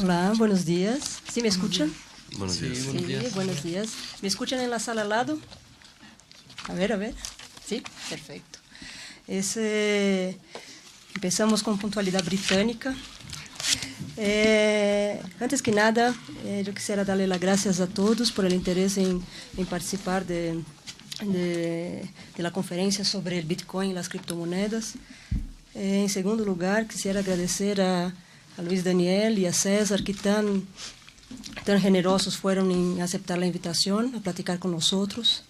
Hola, buenos días. ¿Sí me escuchan? Buenos días. Sí, buenos días. ¿Me escuchan en la sala al lado? A ver. Sí, perfecto. Empezamos con puntualidad británica. Antes que nada, yo quisiera darle las gracias a todos por el interés en participar de la conferencia sobre el Bitcoin y las criptomonedas. En segundo lugar, quisiera agradecer a Luis Daniel y a César, que tan generosos fueron en aceptar la invitación a platicar con nosotros.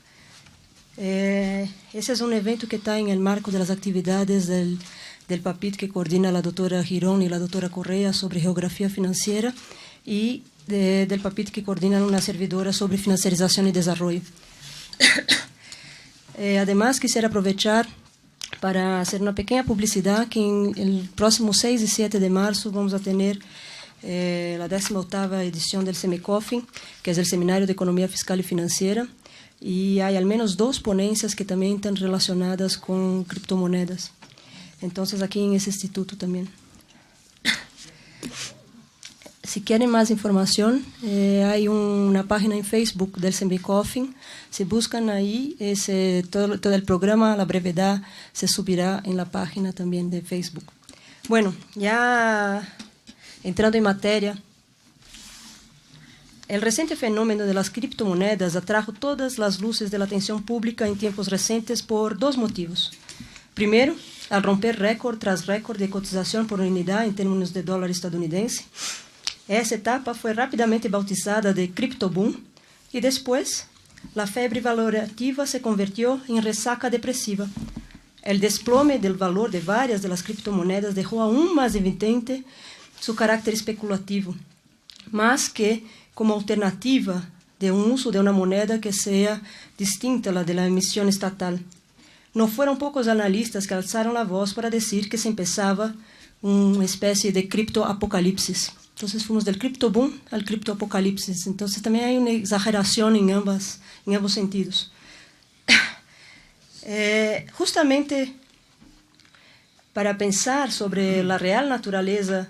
Ese es un evento que está en el marco de las actividades del PAPIT que coordina la doctora Girón y la doctora Correa sobre geografía financiera y del PAPIT que coordina una servidora sobre financiarización y desarrollo. Además, quisiera aprovechar para hacer una pequeña publicidad que en el próximo 6 y 7 de marzo vamos a tener la 18ª edición del SEMECOFIN, que es el Seminario de Economía Fiscal y Financiera, y hay al menos 2 ponencias que también están relacionadas con criptomonedas. Entonces, aquí en ese instituto también. Si quieren más información, hay una página en Facebook del SEMECOFIN. Si buscan ahí, todo el programa, la brevedad, se subirá en la página también de Facebook. Bueno, ya entrando en materia, el reciente fenómeno de las criptomonedas atrajo todas las luces de la atención pública en tiempos recientes por 2 motivos. Primero, al romper récord tras récord de cotización por unidad en términos de dólar estadounidense. Essa etapa foi rapidamente bautizada de criptoboom e depois a febre valorativa se convirtió em ressaca depressiva. O desplome do valor de várias das criptomonedas deixou aún mais evidente seu caráter especulativo, mas que como alternativa de uso de uma moneda que seja distinta da emissão estatal. Não foram poucos analistas que alçaram a voz para dizer que se empezava uma espécie de criptoapocalipsis. Entonces fuimos del criptoboom al criptoapocalipsis. Entonces también hay una exageración en ambos sentidos. Justamente para pensar sobre la real naturaleza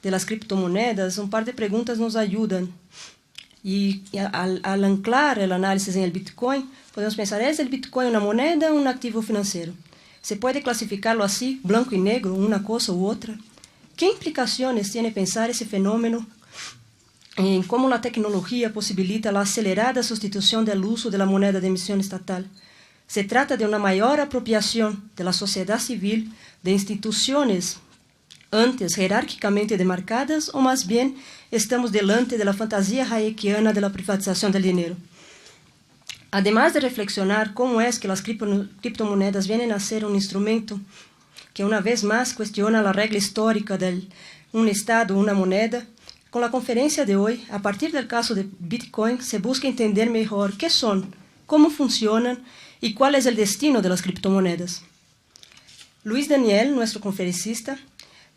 de las criptomonedas, un par de preguntas nos ayudan. Y al anclar el análisis en el Bitcoin, podemos pensar, ¿es el Bitcoin una moneda o un activo financiero? ¿Se puede clasificarlo así, blanco y negro, una cosa u otra? ¿Qué implicaciones tiene pensar ese fenómeno en cómo la tecnología posibilita la acelerada sustitución del uso de la moneda de emisión estatal? ¿Se trata de una mayor apropiación de la sociedad civil de instituciones antes jerárquicamente demarcadas o más bien estamos delante de la fantasía hayekiana de la privatización del dinero? Además de reflexionar cómo es que las criptomonedas vienen a ser un instrumento que una vez más cuestiona la regla histórica de un Estado, una moneda, con la conferencia de hoy, a partir del caso de Bitcoin, se busca entender mejor qué son, cómo funcionan y cuál es el destino de las criptomonedas. Luis Daniel, nuestro conferencista,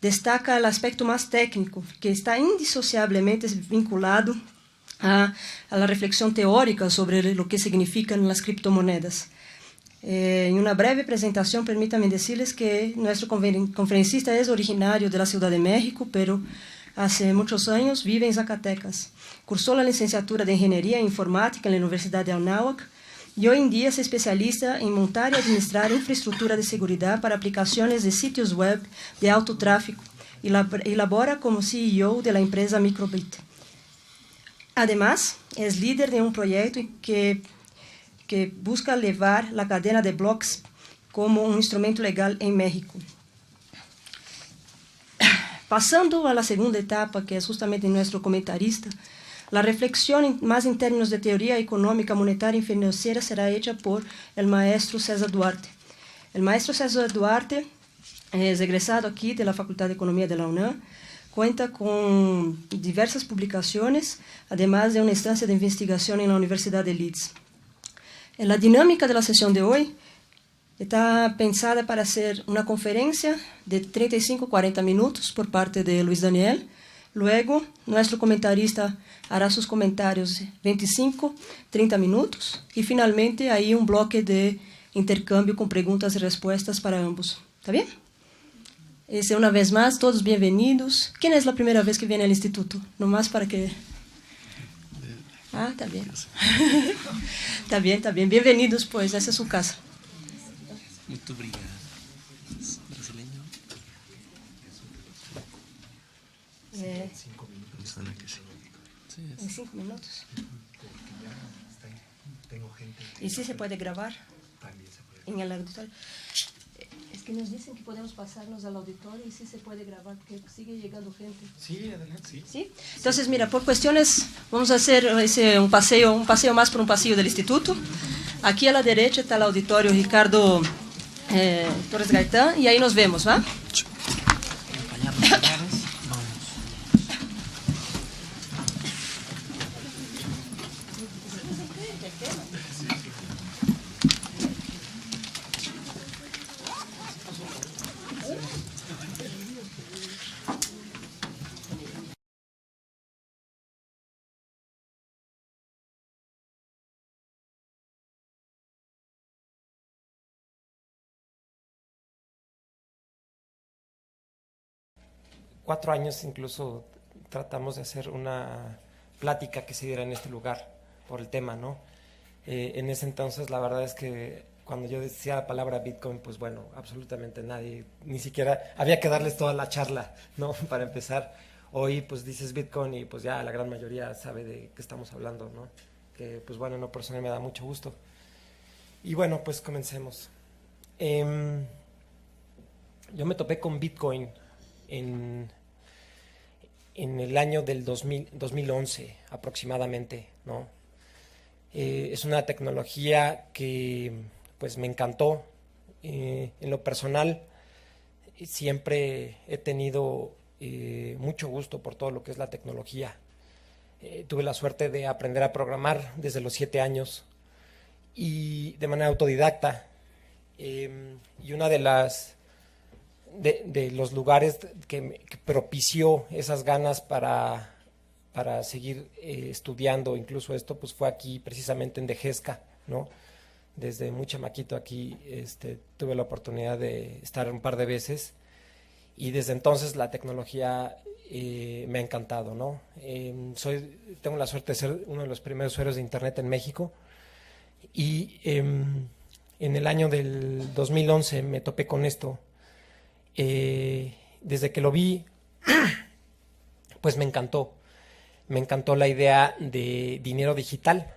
destaca el aspecto más técnico, que está indisociablemente vinculado a la reflexión teórica sobre lo que significan las criptomonedas. En una breve presentación, permítanme decirles que nuestro conferencista es originario de la Ciudad de México, pero hace muchos años vive en Zacatecas. Cursó la licenciatura de Ingeniería Informática en la Universidad de Anáhuac y hoy en día es especialista en montar y administrar infraestructura de seguridad para aplicaciones de sitios web de alto tráfico y labora como CEO de la empresa Microbit. Además, es líder de un proyecto que busca levar la cadena de bloques como un instrumento legal en México. Pasando a la segunda etapa, que es justamente nuestro comentarista, la reflexión más en términos de teoría económica, monetaria y financiera será hecha por el maestro César Duarte. El maestro César Duarte es egresado aquí de la Facultad de Economía de la UNAM, cuenta con diversas publicaciones, además de una estancia de investigación en la Universidad de Leeds. La dinámica de la sesión de hoy está pensada para ser una conferencia de 35-40 minutos por parte de Luis Daniel. Luego, nuestro comentarista hará sus comentarios 25-30 minutos. Y finalmente, hay un bloque de intercambio con preguntas y respuestas para ambos. ¿Está bien? Una vez más, todos bienvenidos. ¿Quién es la primera vez que viene al instituto? Nomás para que... Ah, está bien. Está bien, está bien. Bienvenidos, pues, esa es su casa. Muito obrigado. Brasileño. 5 minutos. Persona que sí. Sí, En 5 minutos. Porque ya tengo gente. ¿Y si se puede grabar También se puede. en el auditorio? Es que nos dicen que podemos pasarnos al auditorio y si se puede grabar, porque sigue llegando gente. Sí, adelante, sí. ¿Sí? Entonces, mira, por cuestiones, vamos a hacer un paseo más por un pasillo del instituto. Aquí a la derecha está el auditorio Ricardo Torres Gaitán y ahí nos vemos, ¿va? acompañarnos. Vamos. Cuatro años incluso tratamos de hacer una plática que se diera en este lugar por el tema, ¿no? En ese entonces la verdad es que cuando yo decía la palabra Bitcoin, pues bueno, absolutamente nadie, ni siquiera había que darles toda la charla, ¿no? Para empezar. Hoy pues dices Bitcoin y pues ya la gran mayoría sabe de qué estamos hablando, ¿no? Que pues bueno, en lo personal me da mucho gusto. Y bueno, pues comencemos. Yo me topé con Bitcoin en el año del 2011 aproximadamente, ¿no? Es una tecnología que pues me encantó. En lo personal siempre he tenido mucho gusto por todo lo que es la tecnología. Tuve la suerte de aprender a programar desde los 7 años y de manera autodidacta. Y una de los lugares que propició esas ganas para seguir estudiando incluso esto, pues fue aquí precisamente en Dejezca, ¿no? Desde muy chamaquito aquí tuve la oportunidad de estar un par de veces y desde entonces la tecnología me ha encantado, ¿no? Tengo la suerte de ser uno de los primeros usuarios de internet en México y en el año del 2011 me topé con esto. Desde que lo vi, pues me encantó la idea de dinero digital.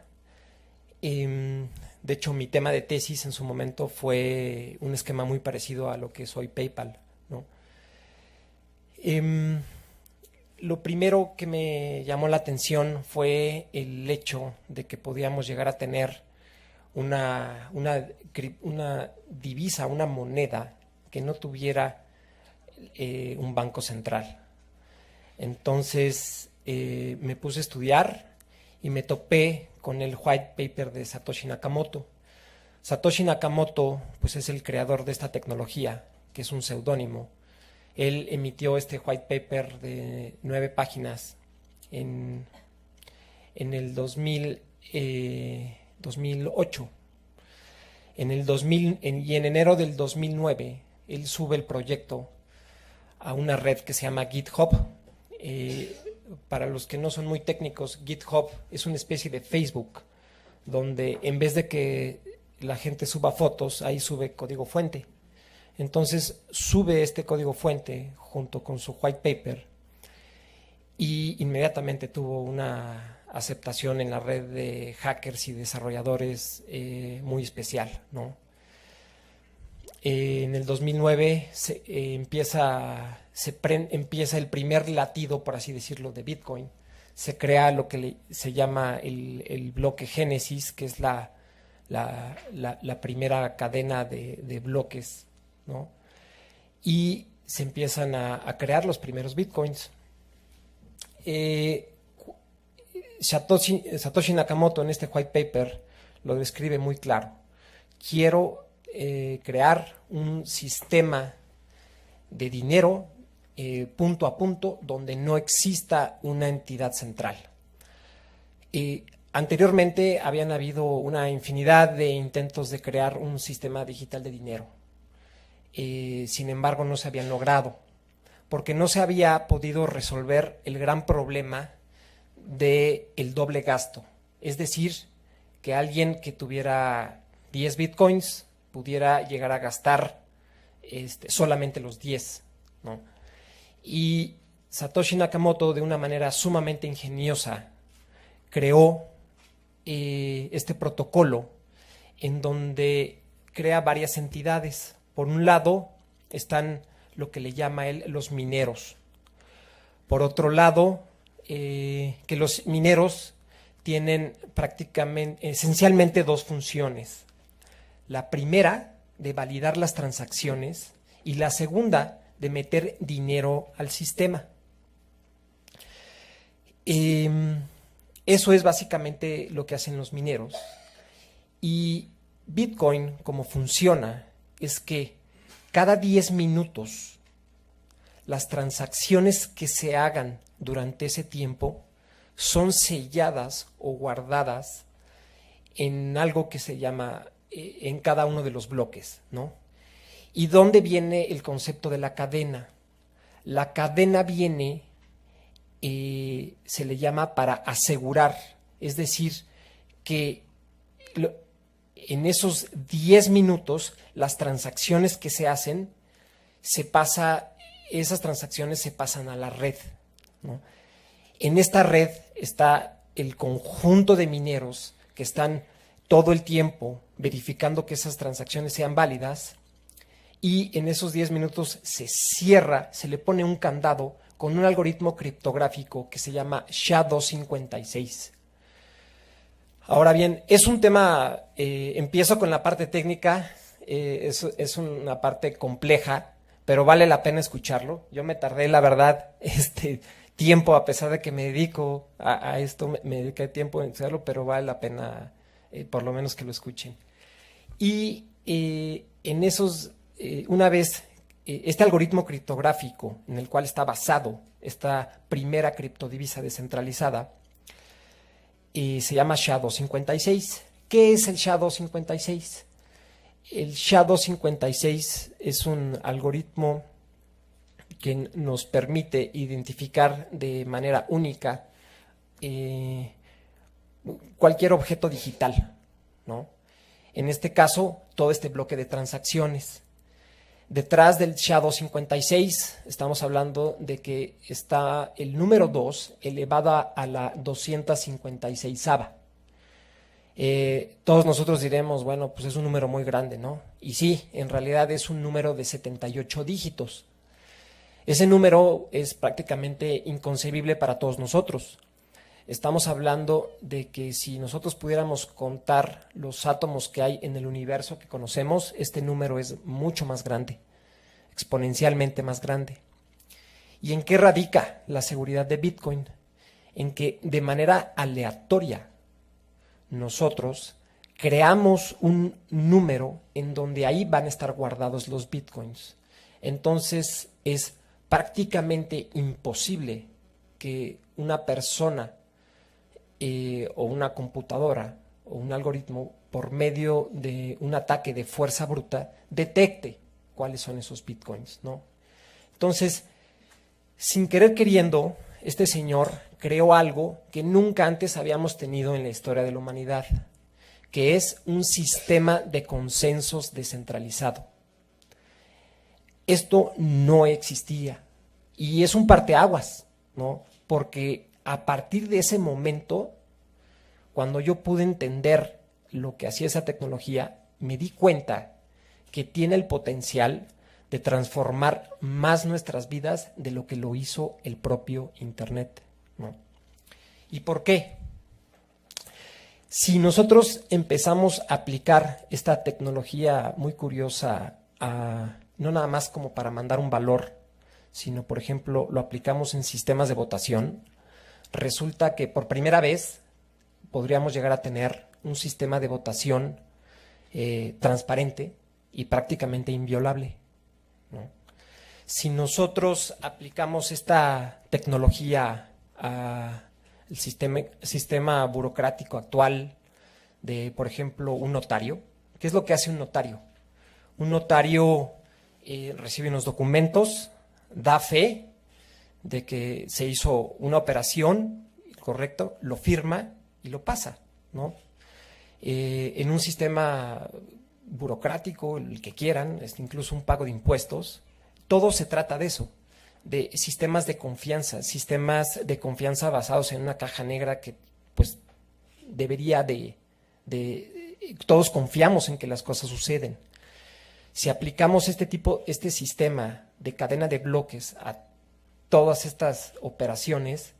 De hecho, mi tema de tesis en su momento fue un esquema muy parecido a lo que es hoy PayPal, ¿no? Lo primero que me llamó la atención fue el hecho de que podíamos llegar a tener una divisa, una moneda que no tuviera un banco central. Entonces me puse a estudiar y me topé con el white paper de Satoshi Nakamoto. Satoshi Nakamoto pues es el creador de esta tecnología, que es un seudónimo. Él emitió este white paper de 9 páginas en el 2008. Y en enero del 2009 él sube el proyecto a una red que se llama GitHub. Para los que no son muy técnicos, GitHub es una especie de Facebook, donde en vez de que la gente suba fotos, ahí sube código fuente. Entonces sube este código fuente junto con su white paper y inmediatamente tuvo una aceptación en la red de hackers y desarrolladores muy especial, ¿no? En el 2009 empieza el primer latido, por así decirlo, de Bitcoin. Se crea lo que se llama el bloque Génesis, que es la primera cadena de bloques, ¿no? Y se empiezan a crear los primeros Bitcoins. Satoshi Nakamoto en este white paper lo describe muy claro. Quiero crear un sistema de dinero punto a punto donde no exista una entidad central. Anteriormente habían habido una infinidad de intentos de crear un sistema digital de dinero. Sin embargo, no se habían logrado. porque no se había podido resolver el gran problema del doble gasto. Es decir, que alguien que tuviera 10 bitcoins pudiera llegar a gastar solamente los 10, ¿no? Y Satoshi Nakamoto, de una manera sumamente ingeniosa, creó este protocolo en donde crea varias entidades. Por un lado están lo que le llama él los mineros. Por otro lado, que los mineros tienen esencialmente dos funciones. La primera, de validar las transacciones, y la segunda, de meter dinero al sistema. Eso es básicamente lo que hacen los mineros. Y Bitcoin, como funciona, es que cada 10 minutos las transacciones que se hagan durante ese tiempo son selladas o guardadas en algo que se llama en cada uno de los bloques, ¿no? ¿Y dónde viene el concepto de la cadena? La cadena viene, se le llama para asegurar, es decir, que en esos 10 minutos las transacciones que se hacen, esas transacciones se pasan a la red, ¿no? En esta red está el conjunto de mineros que están todo el tiempo verificando que esas transacciones sean válidas, y en esos 10 minutos se cierra, se le pone un candado con un algoritmo criptográfico que se llama SHA-256. Ahora bien, es un tema, empiezo con la parte técnica, es una parte compleja, pero vale la pena escucharlo. Yo me tardé, la verdad, tiempo, a pesar de que me dedico a esto, me dediqué tiempo en hacerlo, pero vale la pena por lo menos que lo escuchen. Y en esos, una vez, este algoritmo criptográfico en el cual está basado esta primera criptodivisa descentralizada, se llama SHA-256. ¿Qué es el SHA-256? El SHA-256 es un algoritmo que nos permite identificar de manera única cualquier objeto digital, ¿no? En este caso, todo este bloque de transacciones. Detrás del SHA-256 estamos hablando de que está el número 2 elevado a la 256ª. Todos nosotros diremos, bueno, pues es un número muy grande, ¿no? Y sí, en realidad es un número de 78 dígitos. Ese número es prácticamente inconcebible para todos nosotros. Estamos hablando de que si nosotros pudiéramos contar los átomos que hay en el universo que conocemos, este número es mucho más grande, exponencialmente más grande. ¿Y en qué radica la seguridad de Bitcoin? En que de manera aleatoria nosotros creamos un número en donde ahí van a estar guardados los Bitcoins. Entonces es prácticamente imposible que una persona o una computadora o un algoritmo, por medio de un ataque de fuerza bruta, detecte cuáles son esos Bitcoins, ¿no? Entonces, sin querer queriendo, este señor creó algo que nunca antes habíamos tenido en la historia de la humanidad, que es un sistema de consensos descentralizado. Esto no existía y es un parteaguas, ¿no? Porque a partir de ese momento, cuando yo pude entender lo que hacía esa tecnología, me di cuenta que tiene el potencial de transformar más nuestras vidas de lo que lo hizo el propio Internet, ¿no? ¿Y por qué? Si nosotros empezamos a aplicar esta tecnología muy curiosa, no nada más como para mandar un valor, sino, por ejemplo, lo aplicamos en sistemas de votación, resulta que por primera vez podríamos llegar a tener un sistema de votación transparente y prácticamente inviolable, ¿no? Si nosotros aplicamos esta tecnología al sistema burocrático actual de, por ejemplo, un notario, ¿qué es lo que hace un notario? Un notario recibe unos documentos da fe de que se hizo una operación, correcto, lo firma y lo pasa, ¿no? En un sistema burocrático, el que quieran, incluso un pago de impuestos, todo se trata de eso, de sistemas de confianza basados en una caja negra que pues debería todos confiamos en que las cosas suceden. Si aplicamos este sistema de cadena de bloques a todas estas operaciones,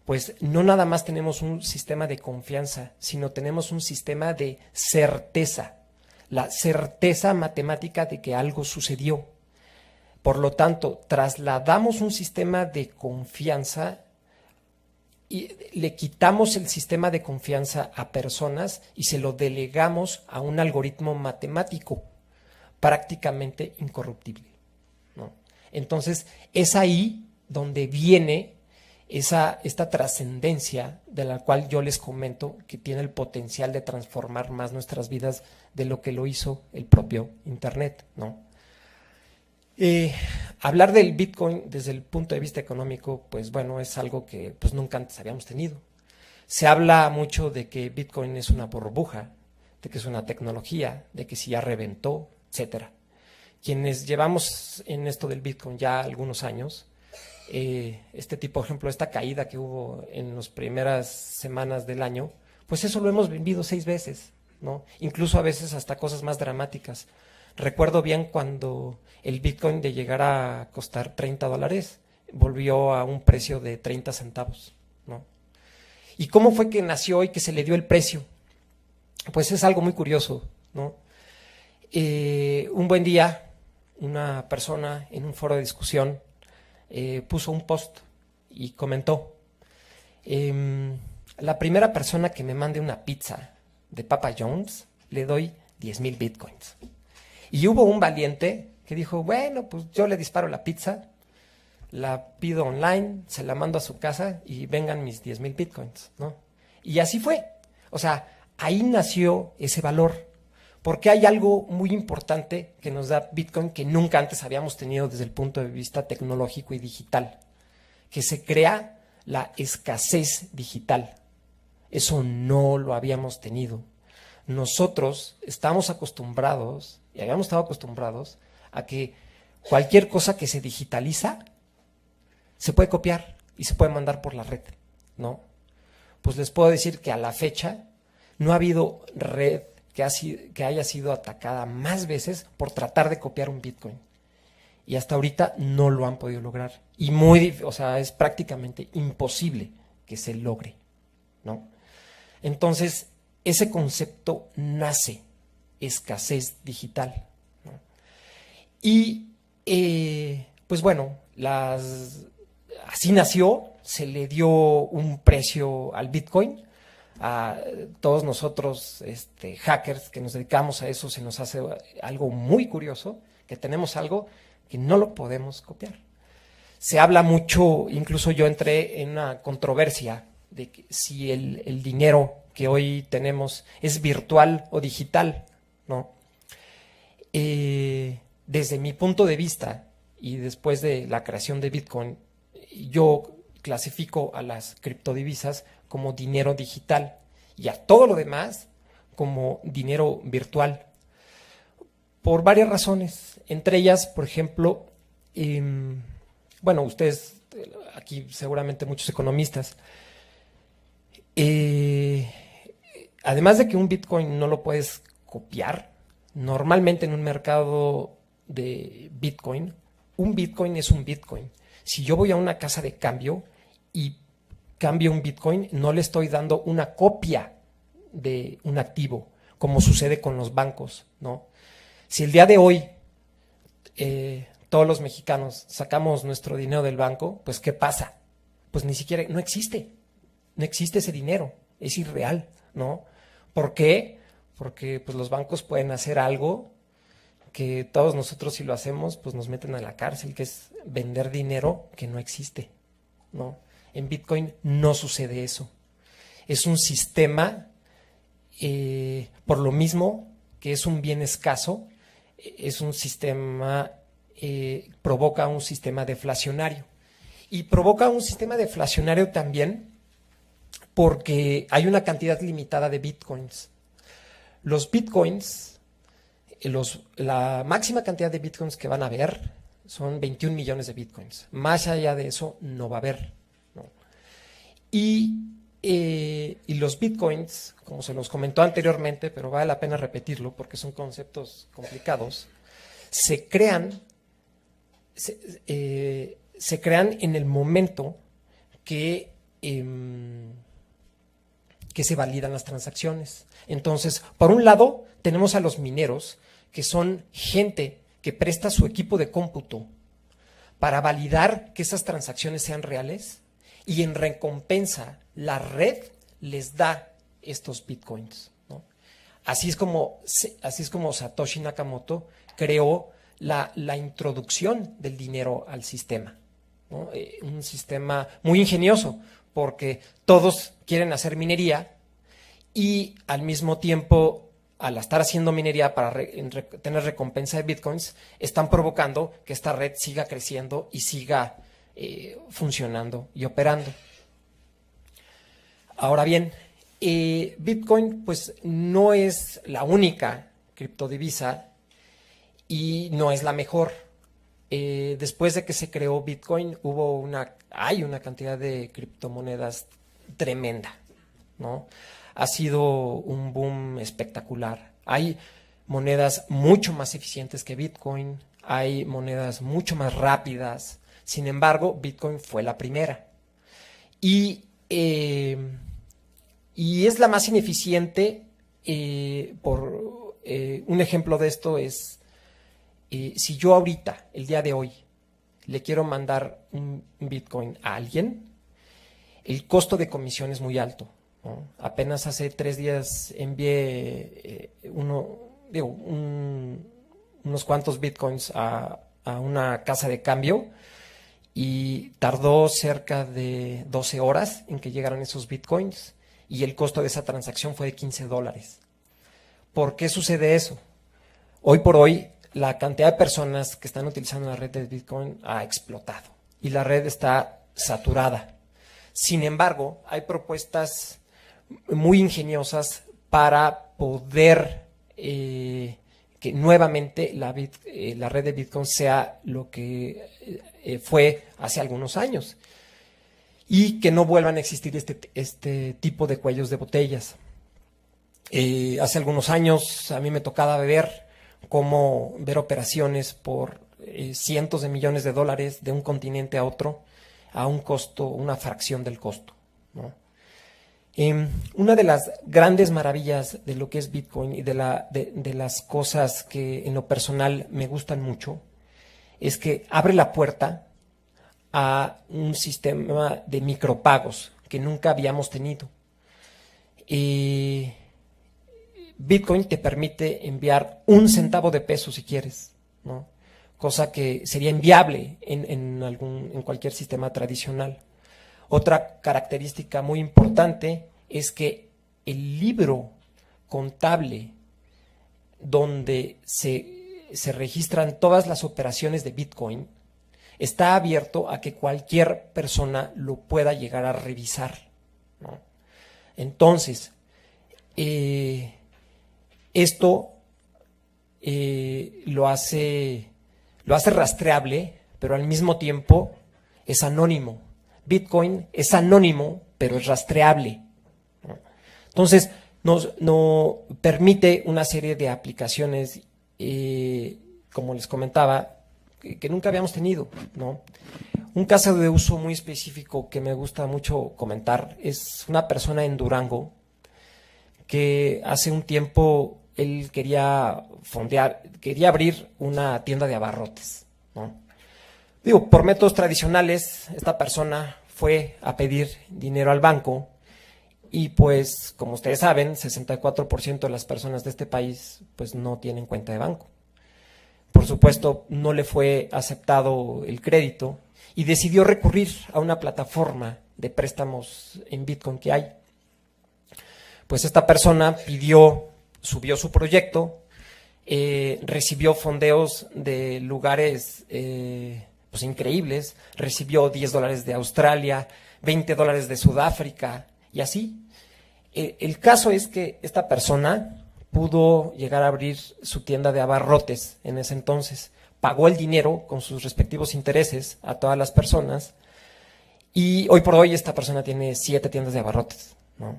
pues no nada más tenemos un sistema de confianza, sino tenemos un sistema de certeza, la certeza matemática de que algo sucedió. Por lo tanto, trasladamos un sistema de confianza y le quitamos el sistema de confianza a personas y se lo delegamos a un algoritmo matemático prácticamente incorruptible, ¿no? Entonces, es ahí donde viene esta trascendencia de la cual yo les comento que tiene el potencial de transformar más nuestras vidas de lo que lo hizo el propio Internet, ¿no? Hablar del Bitcoin desde el punto de vista económico, pues bueno, es algo que pues nunca antes habíamos tenido. Se habla mucho de que Bitcoin es una burbuja, de que es una tecnología, de que si ya reventó, etcétera. Quienes llevamos en esto del Bitcoin ya algunos años, por ejemplo, esta caída que hubo en las primeras semanas del año, pues eso lo hemos vivido 6 veces, ¿no? Incluso a veces hasta cosas más dramáticas. Recuerdo bien cuando el Bitcoin de llegar a costar $30 volvió a un precio de 30 centavos, ¿no? ¿Y cómo fue que nació y que se le dio el precio? Pues es algo muy curioso, ¿no? Un buen día, una persona en un foro de discusión puso un post y comentó: la primera persona que me mande una pizza de Papa John's le doy 10,000 bitcoins. Y hubo un valiente que dijo: bueno, pues yo le disparo la pizza, la pido online, se la mando a su casa y vengan mis 10,000 bitcoins, ¿no? Y así fue. O sea, ahí nació ese valor, porque hay algo muy importante que nos da Bitcoin que nunca antes habíamos tenido desde el punto de vista tecnológico y digital, que se crea la escasez digital. Eso no lo habíamos tenido. Nosotros estamos acostumbrados, y habíamos estado acostumbrados, a que cualquier cosa que se digitaliza se puede copiar y se puede mandar por la red, ¿no? Pues les puedo decir que a la fecha no ha habido red que haya sido atacada más veces por tratar de copiar un Bitcoin. Y hasta ahorita no lo han podido lograr. Y es prácticamente imposible que se logre, ¿no? Entonces, ese concepto nace, escasez digital, ¿no? Y, pues bueno, así nació, se le dio un precio al Bitcoin. A todos nosotros, hackers que nos dedicamos a eso, se nos hace algo muy curioso, que tenemos algo que no lo podemos copiar. Se habla mucho, incluso yo entré en una controversia de que si el dinero que hoy tenemos es virtual o digital, ¿no? Desde mi punto de vista y después de la creación de Bitcoin, yo clasifico a las criptodivisas como dinero digital y a todo lo demás como dinero virtual, por varias razones. Entre ellas, por ejemplo, ustedes, aquí seguramente muchos economistas, además de que un Bitcoin no lo puedes copiar, normalmente en un mercado de Bitcoin, un Bitcoin es un Bitcoin. Si yo voy a una casa de cambio y cambio un Bitcoin, no le estoy dando una copia de un activo, como sucede con los bancos, ¿no? Si el día de hoy todos los mexicanos sacamos nuestro dinero del banco, pues ¿qué pasa? Pues ni siquiera, no existe ese dinero, es irreal, ¿no? ¿Por qué? Porque pues los bancos pueden hacer algo que todos nosotros, si lo hacemos, pues nos meten a la cárcel, que es vender dinero que no existe, ¿no? En Bitcoin no sucede eso. Es un sistema, por lo mismo que es un bien escaso, es un sistema provoca un sistema deflacionario. Y provoca un sistema deflacionario también porque hay una cantidad limitada de bitcoins. Los bitcoins, la máxima cantidad de bitcoins que van a haber son 21 millones de bitcoins. Más allá de eso no va a haber, ¿no? Y los bitcoins, como se los comentó anteriormente, pero vale la pena repetirlo porque son conceptos complicados, se crean en el momento que se validan las transacciones. Entonces, por un lado, tenemos a los mineros, que son gente que presta su equipo de cómputo para validar que esas transacciones sean reales, y en recompensa la red les da estos bitcoins, ¿no? Así es como Satoshi Nakamoto creó la introducción del dinero al sistema, ¿no? Un sistema muy ingenioso, porque todos quieren hacer minería y al mismo tiempo, al estar haciendo minería para tener recompensa de bitcoins, están provocando que esta red siga creciendo y siga funcionando y operando. Ahora bien, Bitcoin pues no es la única criptodivisa y no es la mejor. Después de que se creó Bitcoin hay una cantidad de criptomonedas tremenda, ¿no? Ha sido un boom espectacular. Hay monedas mucho más eficientes que Bitcoin, hay monedas mucho más rápidas. Sin embargo, Bitcoin fue la primera. Y es la más ineficiente. Un ejemplo de esto es, si yo ahorita, el día de hoy, le quiero mandar un Bitcoin a alguien, el costo de comisión es muy alto, ¿no? Apenas hace 3 días envié unos cuantos Bitcoins a una casa de cambio y tardó cerca de 12 horas en que llegaran esos Bitcoins y el costo de esa transacción fue de $15. ¿Por qué sucede eso? Hoy por hoy, la cantidad de personas que están utilizando la red de Bitcoin ha explotado y la red está saturada. Sin embargo, hay propuestas muy ingeniosas para poder que nuevamente la red de Bitcoin sea lo que fue hace algunos años y que no vuelvan a existir este tipo de cuellos de botellas. Hace algunos años a mí me tocaba ver operaciones por cientos de millones de dólares de un continente a otro a un costo, una fracción del costo, ¿no? Una de las grandes maravillas de lo que es Bitcoin y de las cosas que en lo personal me gustan mucho es que abre la puerta a un sistema de micropagos que nunca habíamos tenido. Bitcoin te permite enviar 1 centavo de peso si quieres, ¿no? Cosa que sería inviable en cualquier sistema tradicional. Otra característica muy importante es que el libro contable donde se registran todas las operaciones de Bitcoin está abierto a que cualquier persona lo pueda llegar a revisar, ¿no? Entonces, esto lo hace rastreable, pero al mismo tiempo es anónimo. Bitcoin es anónimo, pero es rastreable, ¿no? Entonces, nos permite una serie de aplicaciones, como les comentaba, que nunca habíamos tenido, ¿no? Un caso de uso muy específico que me gusta mucho comentar es una persona en Durango que hace un tiempo él quería abrir una tienda de abarrotes, ¿no? Por métodos tradicionales, esta persona fue a pedir dinero al banco y pues, como ustedes saben, 64% de las personas de este país pues no tienen cuenta de banco. Por supuesto, no le fue aceptado el crédito y decidió recurrir a una plataforma de préstamos en Bitcoin que hay. Pues esta persona subió su proyecto, recibió fondeos de lugares pues increíbles, recibió $10 de Australia, $20 de Sudáfrica y así. El caso es que esta persona pudo llegar a abrir su tienda de abarrotes en ese entonces, pagó el dinero con sus respectivos intereses a todas las personas y hoy por hoy esta persona tiene 7 tiendas de abarrotes, ¿no?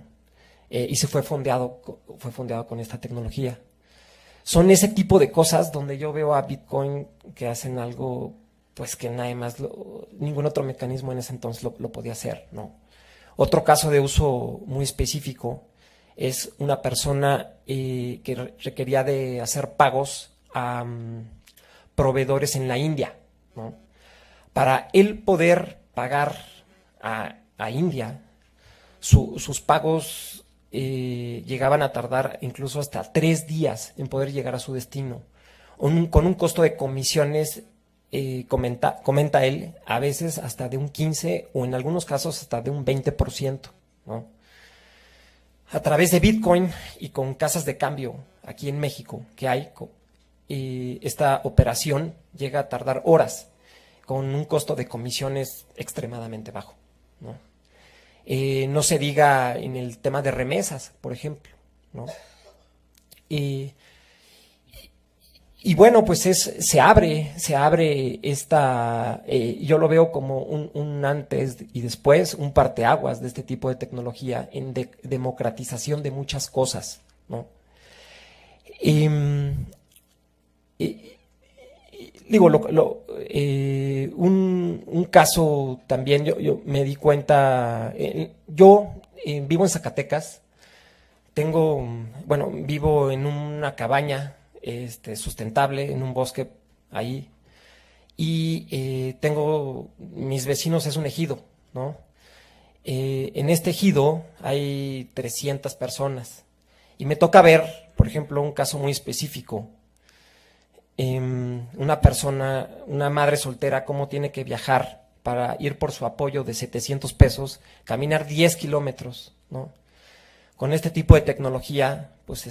Y se fue fondeado con esta tecnología. Son ese tipo de cosas donde yo veo a Bitcoin que hacen algo pues que nadie más, ningún otro mecanismo en ese entonces lo podía hacer, ¿no? Otro caso de uso muy específico es una persona que requería de hacer pagos a proveedores en la India, ¿no? Para él poder pagar a India, sus pagos llegaban a tardar incluso hasta 3 días en poder llegar a su destino, con un costo de comisiones, comenta él, a veces hasta de un 15% o en algunos casos hasta de un 20%, ¿no? A través de Bitcoin y con casas de cambio aquí en México que hay, esta operación llega a tardar horas con un costo de comisiones extremadamente bajo, ¿no? No se diga en el tema de remesas, por ejemplo, ¿no? Y bueno, pues se abre esta, yo lo veo como un antes y después, un parteaguas de este tipo de tecnología en democratización de muchas cosas, ¿no? Digo, un caso también, yo me di cuenta, yo vivo en Zacatecas, vivo en una cabaña sustentable, en un bosque ahí, y mis vecinos es un ejido, ¿no? En este ejido hay 300 personas, y me toca ver, por ejemplo, un caso muy específico. Una madre soltera, cómo tiene que viajar para ir por su apoyo de 700 pesos, caminar 10 kilómetros, ¿no? Con este tipo de tecnología, pues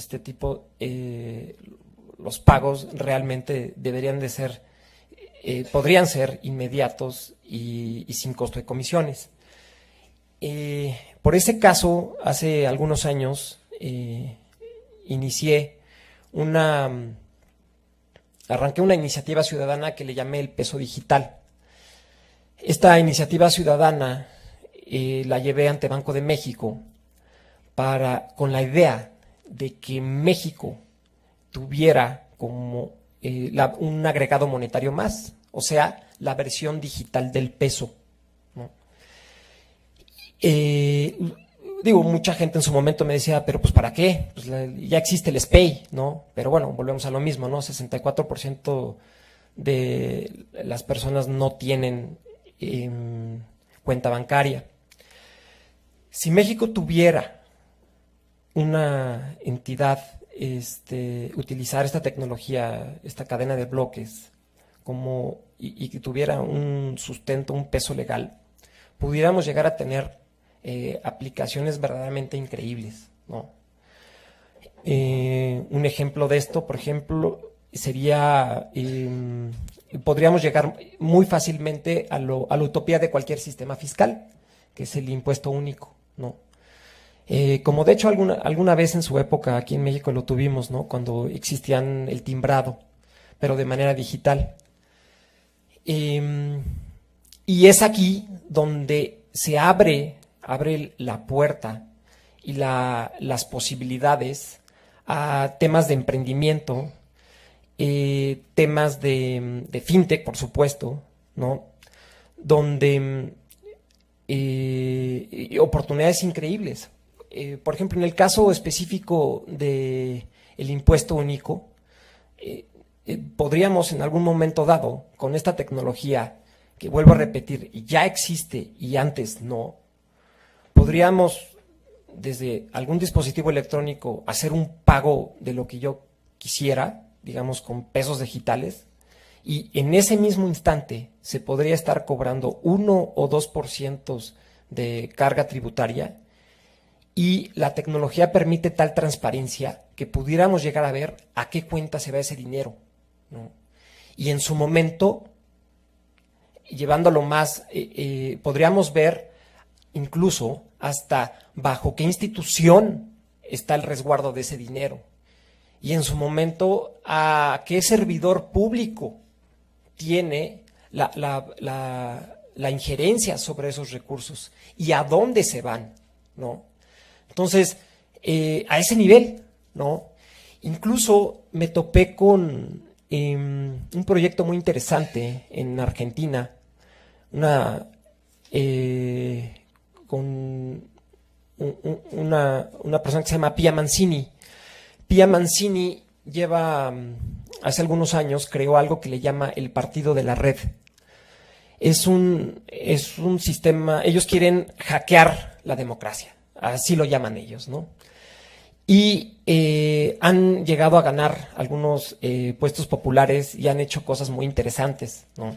los pagos realmente deberían de ser, podrían ser inmediatos y sin costo de comisiones. Por ese caso, hace algunos años, arranqué una iniciativa ciudadana que le llamé el peso digital. Esta iniciativa ciudadana la llevé ante Banco de México con la idea de que México tuviera como un agregado monetario más, o sea, la versión digital del peso, ¿no? Mucha gente en su momento me decía, pero pues ¿para qué? Pues ya existe el SPEI, ¿no? Pero bueno, volvemos a lo mismo, ¿no? 64% de las personas no tienen cuenta bancaria. Si México tuviera una entidad, utilizar esta tecnología, esta cadena de bloques, y que tuviera un sustento, un peso legal, pudiéramos llegar a tener aplicaciones verdaderamente increíbles, ¿no? Un ejemplo de esto, por ejemplo, sería, podríamos llegar muy fácilmente a la utopía de cualquier sistema fiscal, que es el impuesto único, ¿no? Como de hecho alguna vez en su época aquí en México lo tuvimos, ¿no? Cuando existían el timbrado, pero de manera digital. Y es aquí donde se abre la puerta y las posibilidades a temas de emprendimiento, temas de fintech, por supuesto, ¿no? Donde oportunidades increíbles. Por ejemplo, en el caso específico del impuesto único, podríamos en algún momento dado, con esta tecnología, que vuelvo a repetir, ya existe y antes no, podríamos desde algún dispositivo electrónico hacer un pago de lo que yo quisiera, digamos con pesos digitales, y en ese mismo instante se podría estar cobrando 1 o 2% de carga tributaria, y la tecnología permite tal transparencia que pudiéramos llegar a ver a qué cuenta se va ese dinero, ¿no? Y en su momento, llevándolo más, podríamos ver incluso hasta bajo qué institución está el resguardo de ese dinero. Y en su momento, a qué servidor público tiene la injerencia sobre esos recursos y a dónde se van, ¿no? Entonces, a ese nivel, ¿no? Incluso me topé con un proyecto muy interesante en Argentina, con una persona que se llama Pia Mancini. Pia Mancini hace algunos años creó algo que le llama el Partido de la Red. Es un sistema, ellos quieren hackear la democracia, así lo llaman ellos, ¿no? Y han llegado a ganar algunos puestos populares y han hecho cosas muy interesantes, ¿no?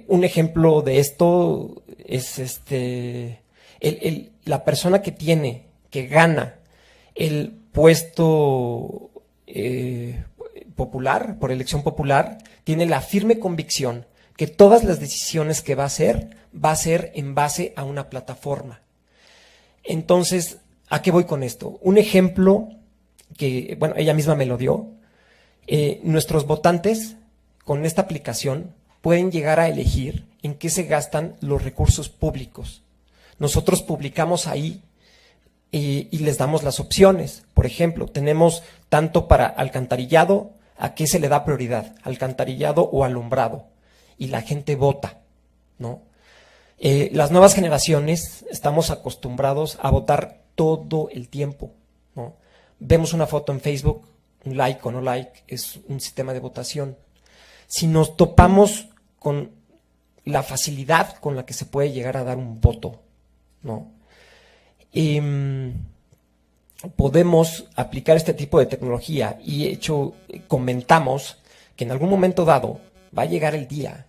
Un ejemplo de esto es la persona que gana el puesto popular, por elección popular, tiene la firme convicción que todas las decisiones que va a ser en base a una plataforma. Entonces, ¿a qué voy con esto? Un ejemplo que, bueno, ella misma me lo dio. Nuestros votantes con esta aplicación pueden llegar a elegir en qué se gastan los recursos públicos. Nosotros publicamos ahí y les damos las opciones. Por ejemplo, tenemos tanto para alcantarillado, ¿a qué se le da prioridad? ¿Alcantarillado o alumbrado? Y la gente vota, ¿no? Las nuevas generaciones estamos acostumbrados a votar todo el tiempo, ¿no? Vemos una foto en Facebook, un like o no like, es un sistema de votación. Si nos topamos con la facilidad con la que se puede llegar a dar un voto, ¿no? Podemos aplicar este tipo de tecnología y comentamos que en algún momento dado va a llegar el día,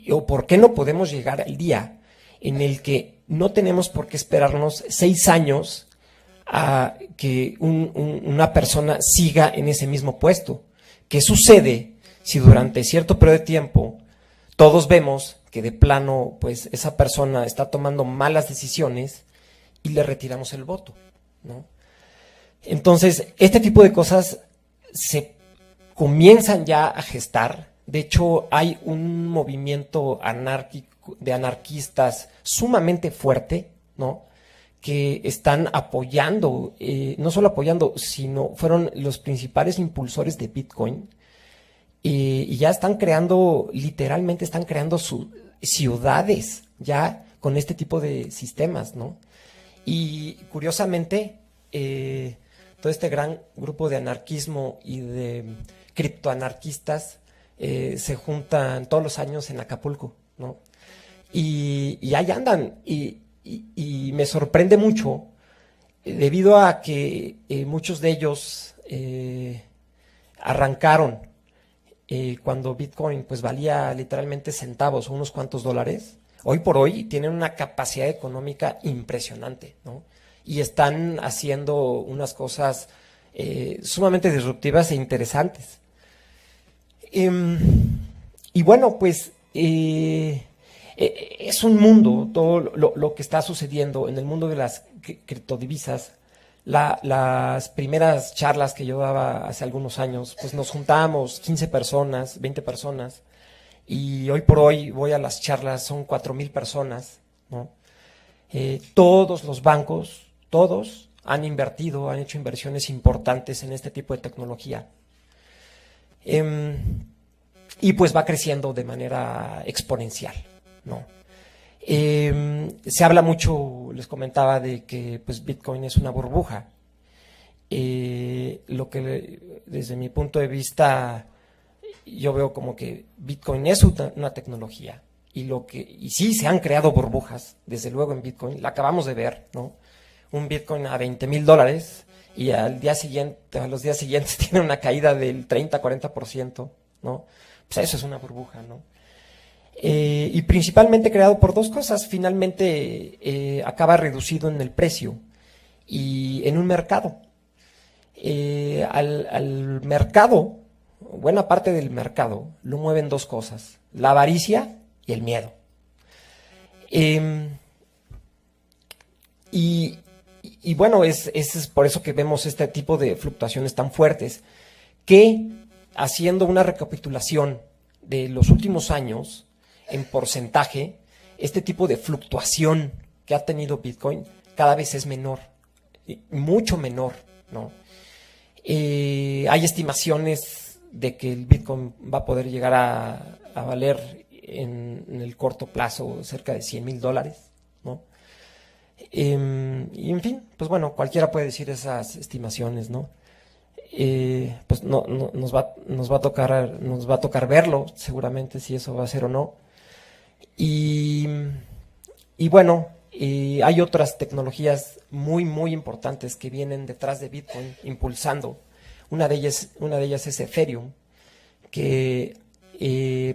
o por qué no podemos llegar al día en el que no tenemos por qué esperarnos 6 años a que una persona siga en ese mismo puesto. ¿Qué sucede si durante cierto periodo de tiempo todos vemos que de plano pues esa persona está tomando malas decisiones y le retiramos el voto, ¿no? Entonces, este tipo de cosas se comienzan ya a gestar. De hecho, hay un movimiento de anarquistas sumamente fuerte, ¿no? Que están apoyando, no solo apoyando, sino fueron los principales impulsores de Bitcoin. Y ya literalmente están creando ciudades ya con este tipo de sistemas, ¿no? Y curiosamente, todo este gran grupo de anarquismo y de criptoanarquistas se juntan todos los años en Acapulco, ¿no? Y ahí andan, y me sorprende mucho, debido a que muchos de ellos arrancaron cuando Bitcoin pues valía literalmente centavos o unos cuantos dólares. Hoy por hoy tienen una capacidad económica impresionante, ¿no? Y están haciendo unas cosas sumamente disruptivas e interesantes. Y bueno, pues es un mundo, todo lo que está sucediendo en el mundo de las criptodivisas. Las primeras charlas que yo daba hace algunos años, pues nos juntábamos 15 personas, 20 personas, y hoy por hoy voy a las charlas, son 4,000 personas, ¿no? Todos los bancos, todos han hecho inversiones importantes en este tipo de tecnología. Y pues va creciendo de manera exponencial, ¿no? Se habla mucho, les comentaba, de que pues Bitcoin es una burbuja. Lo que desde mi punto de vista yo veo como que Bitcoin es una tecnología y sí se han creado burbujas, desde luego en Bitcoin, la acabamos de ver, ¿no? Un Bitcoin a $20,000 y a los días siguientes tiene una caída del 30-40%, ¿no? Pues eso es una burbuja, ¿no? y principalmente creado por dos cosas. Finalmente acaba reducido en el precio y en un mercado. Al mercado, buena parte del mercado, lo mueven dos cosas: la avaricia y el miedo. Y bueno, es por eso que vemos este tipo de fluctuaciones tan fuertes, que haciendo una recapitulación de los últimos años, en porcentaje, este tipo de fluctuación que ha tenido Bitcoin cada vez es menor, mucho menor, ¿no? Hay estimaciones de que el Bitcoin va a poder llegar a valer en el corto plazo cerca de $100,000, ¿no? Y en fin, pues bueno, cualquiera puede decir esas estimaciones, ¿no? Pues no, nos va a tocar verlo, seguramente, si eso va a ser o no. Y bueno, hay otras tecnologías muy importantes que vienen detrás de Bitcoin impulsando. Una de ellas es Ethereum, que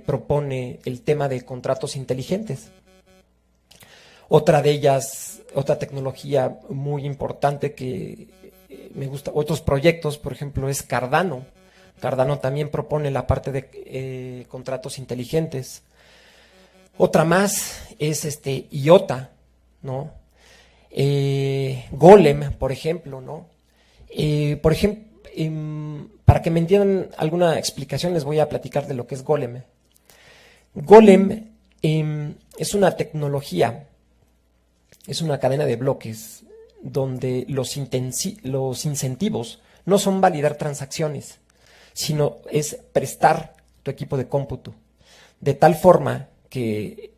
propone el tema de contratos inteligentes. Otra de ellas, otra tecnología muy importante que me gusta, otros proyectos, por ejemplo, es Cardano. Cardano también propone la parte de contratos inteligentes. Otra más es IOTA, ¿no? Golem, por ejemplo, ¿no? Por ejemplo, para que me entiendan alguna explicación, les voy a platicar de lo que es Golem. Golem es una tecnología, es una cadena de bloques donde los incentivos no son validar transacciones, sino es prestar tu equipo de cómputo. De tal forma que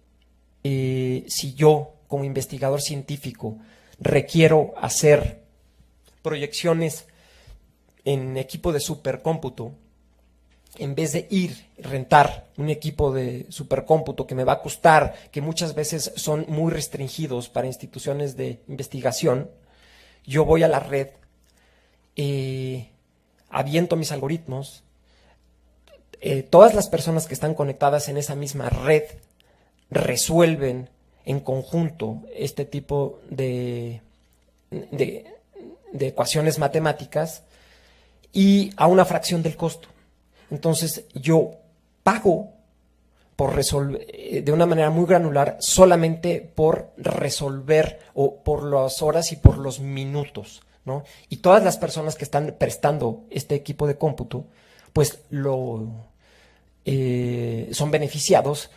si yo, como investigador científico, requiero hacer proyecciones en equipo de supercómputo, en vez de rentar un equipo de supercómputo que me va a costar, que muchas veces son muy restringidos para instituciones de investigación, yo voy a la red, aviento mis algoritmos, todas las personas que están conectadas en esa misma red resuelven en conjunto este tipo de ecuaciones matemáticas y a una fracción del costo. Entonces yo pago por resolver de una manera muy granular solamente por resolver, o por las horas y por los minutos, ¿no? Y todas las personas que están prestando este equipo de cómputo, pues son beneficiados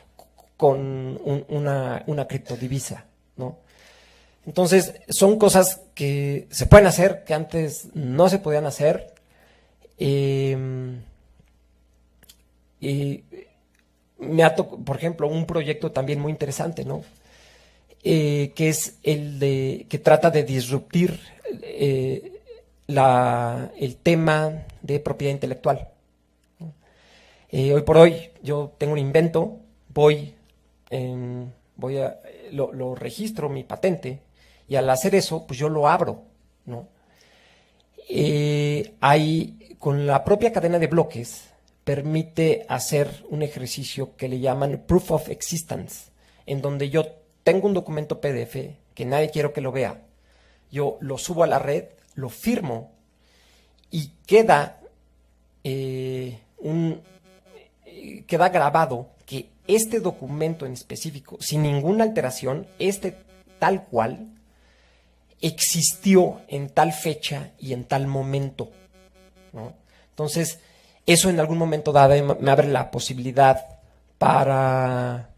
con una criptodivisa, ¿no? Entonces son cosas que se pueden hacer que antes no se podían hacer. Por ejemplo, un proyecto también muy interesante, ¿no? Que es que trata de disruptir el tema de propiedad intelectual. Hoy por hoy yo tengo un invento, lo registro, mi patente, y al hacer eso, pues yo lo abro, ¿no? Con la propia cadena de bloques permite hacer un ejercicio que le llaman Proof of Existence, en donde yo tengo un documento PDF que nadie quiero que lo vea, yo lo subo a la red, lo firmo y queda grabado que este documento en específico, sin ninguna alteración, tal cual, existió en tal fecha y en tal momento, ¿no? Entonces, eso en algún momento dado me abre la posibilidad para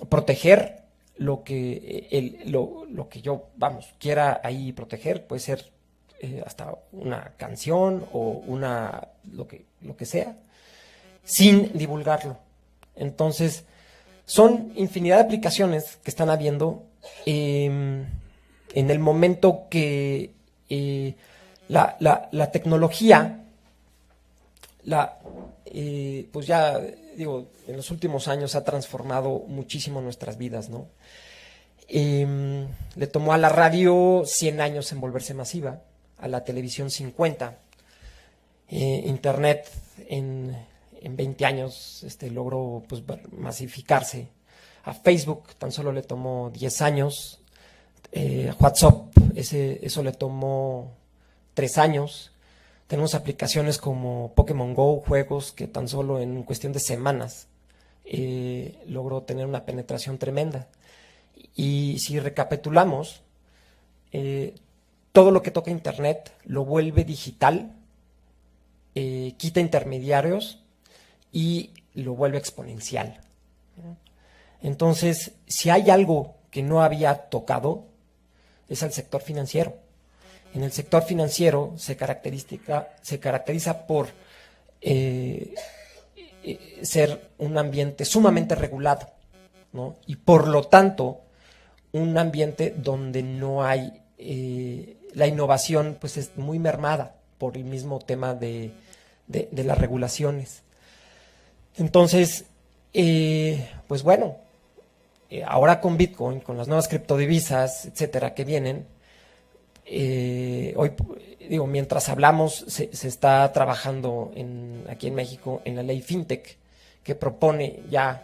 proteger lo que yo, quiera ahí proteger. Puede ser hasta una canción o lo que sea, sin divulgarlo. Entonces, son infinidad de aplicaciones que están habiendo en el momento que la tecnología, pues ya digo, en los últimos años ha transformado muchísimo nuestras vidas, ¿no? Le tomó a la radio 100 años en volverse masiva, a la televisión 50, internet en en 20 años logró pues, masificarse. A Facebook tan solo le tomó 10 años. WhatsApp, eso le tomó 3 años. Tenemos aplicaciones como Pokémon Go, juegos que tan solo en cuestión de semanas logró tener una penetración tremenda. Y si recapitulamos, todo lo que toca Internet lo vuelve digital, quita intermediarios y lo vuelve exponencial. Entonces, si hay algo que no había tocado, es al sector financiero. En el sector financiero se caracteriza por ser un ambiente sumamente regulado, ¿no? Y por lo tanto, un ambiente donde no hay, la innovación pues es muy mermada por el mismo tema de las regulaciones. Entonces, pues bueno, ahora con Bitcoin, con las nuevas criptodivisas, etcétera, que vienen, hoy, digo, mientras hablamos, se está trabajando aquí en México en la ley FinTech, que propone ya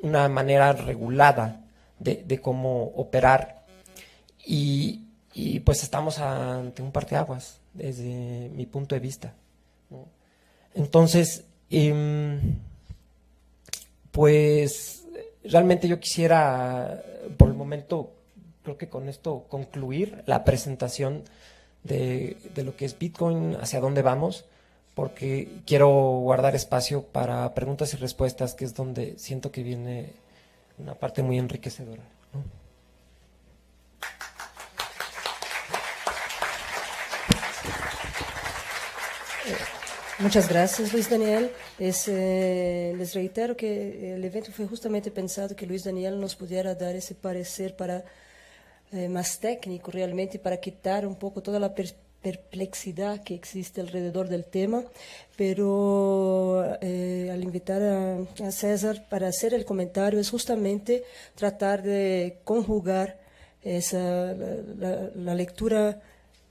una manera regulada de cómo operar, y pues estamos ante un parteaguas desde mi punto de vista, ¿no? Entonces, pues realmente yo quisiera, por el momento, creo que con esto concluir la presentación de lo que es Bitcoin, hacia dónde vamos, porque quiero guardar espacio para preguntas y respuestas, que es donde siento que viene una parte muy enriquecedora, ¿no? Muchas gracias, Luis Daniel. Les reitero que el evento fue justamente pensado que Luis Daniel nos pudiera dar ese parecer para más técnico realmente, para quitar un poco toda la perplexidad que existe alrededor del tema, pero al invitar a César para hacer el comentario es justamente tratar de conjugar la lectura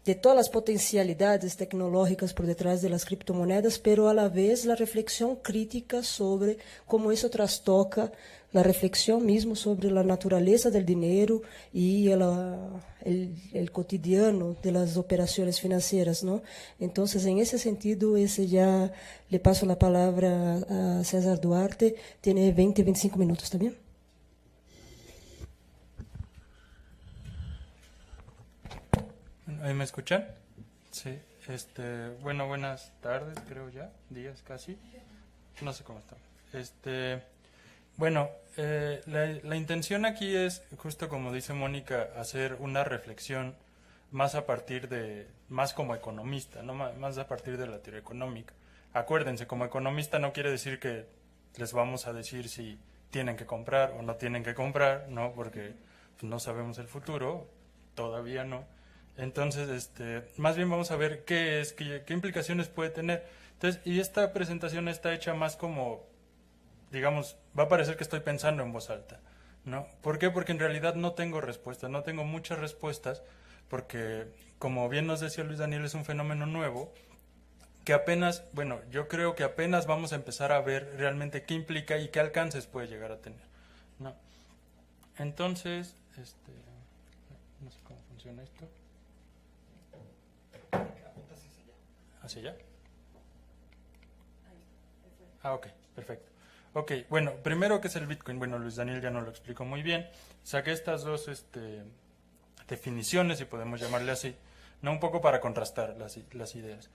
de todas las potencialidades tecnológicas por detrás de las criptomonedas, pero a la vez la reflexión crítica sobre cómo eso trastoca la reflexión mismo sobre la naturaleza del dinero y el cotidiano de las operaciones financieras, ¿no? Entonces, en ese sentido, ya le paso la palabra a César Duarte. Tiene 25 minutos, ¿está bien? ¿Ahí me escuchan? Sí. Bueno, buenas tardes, creo ya, días casi. No sé cómo está. Bueno, la intención aquí es, justo como dice Mónica, hacer una reflexión más más como economista, ¿no? Más a partir de la teoría económica. Acuérdense, como economista no quiere decir que les vamos a decir si tienen que comprar o no tienen que comprar, ¿no? Porque pues, no sabemos el futuro, todavía no. Entonces, más bien vamos a ver qué implicaciones puede tener. Entonces, y esta presentación está hecha más como, digamos, va a parecer que estoy pensando en voz alta, ¿no? ¿Por qué? Porque en realidad no tengo respuestas, no tengo muchas respuestas, porque, como bien nos decía Luis Daniel, es un fenómeno nuevo, que apenas, bueno, yo creo que apenas vamos a empezar a ver realmente qué implica y qué alcances puede llegar a tener, ¿no? Entonces, no sé cómo funciona esto. ¿Hacia allá? Ah, ok, perfecto. Ok, bueno, primero, ¿qué es el Bitcoin? Bueno, Luis Daniel ya nos lo explicó muy bien. Saqué estas dos definiciones, si podemos llamarle así, ¿no? Un poco para contrastar las ideas.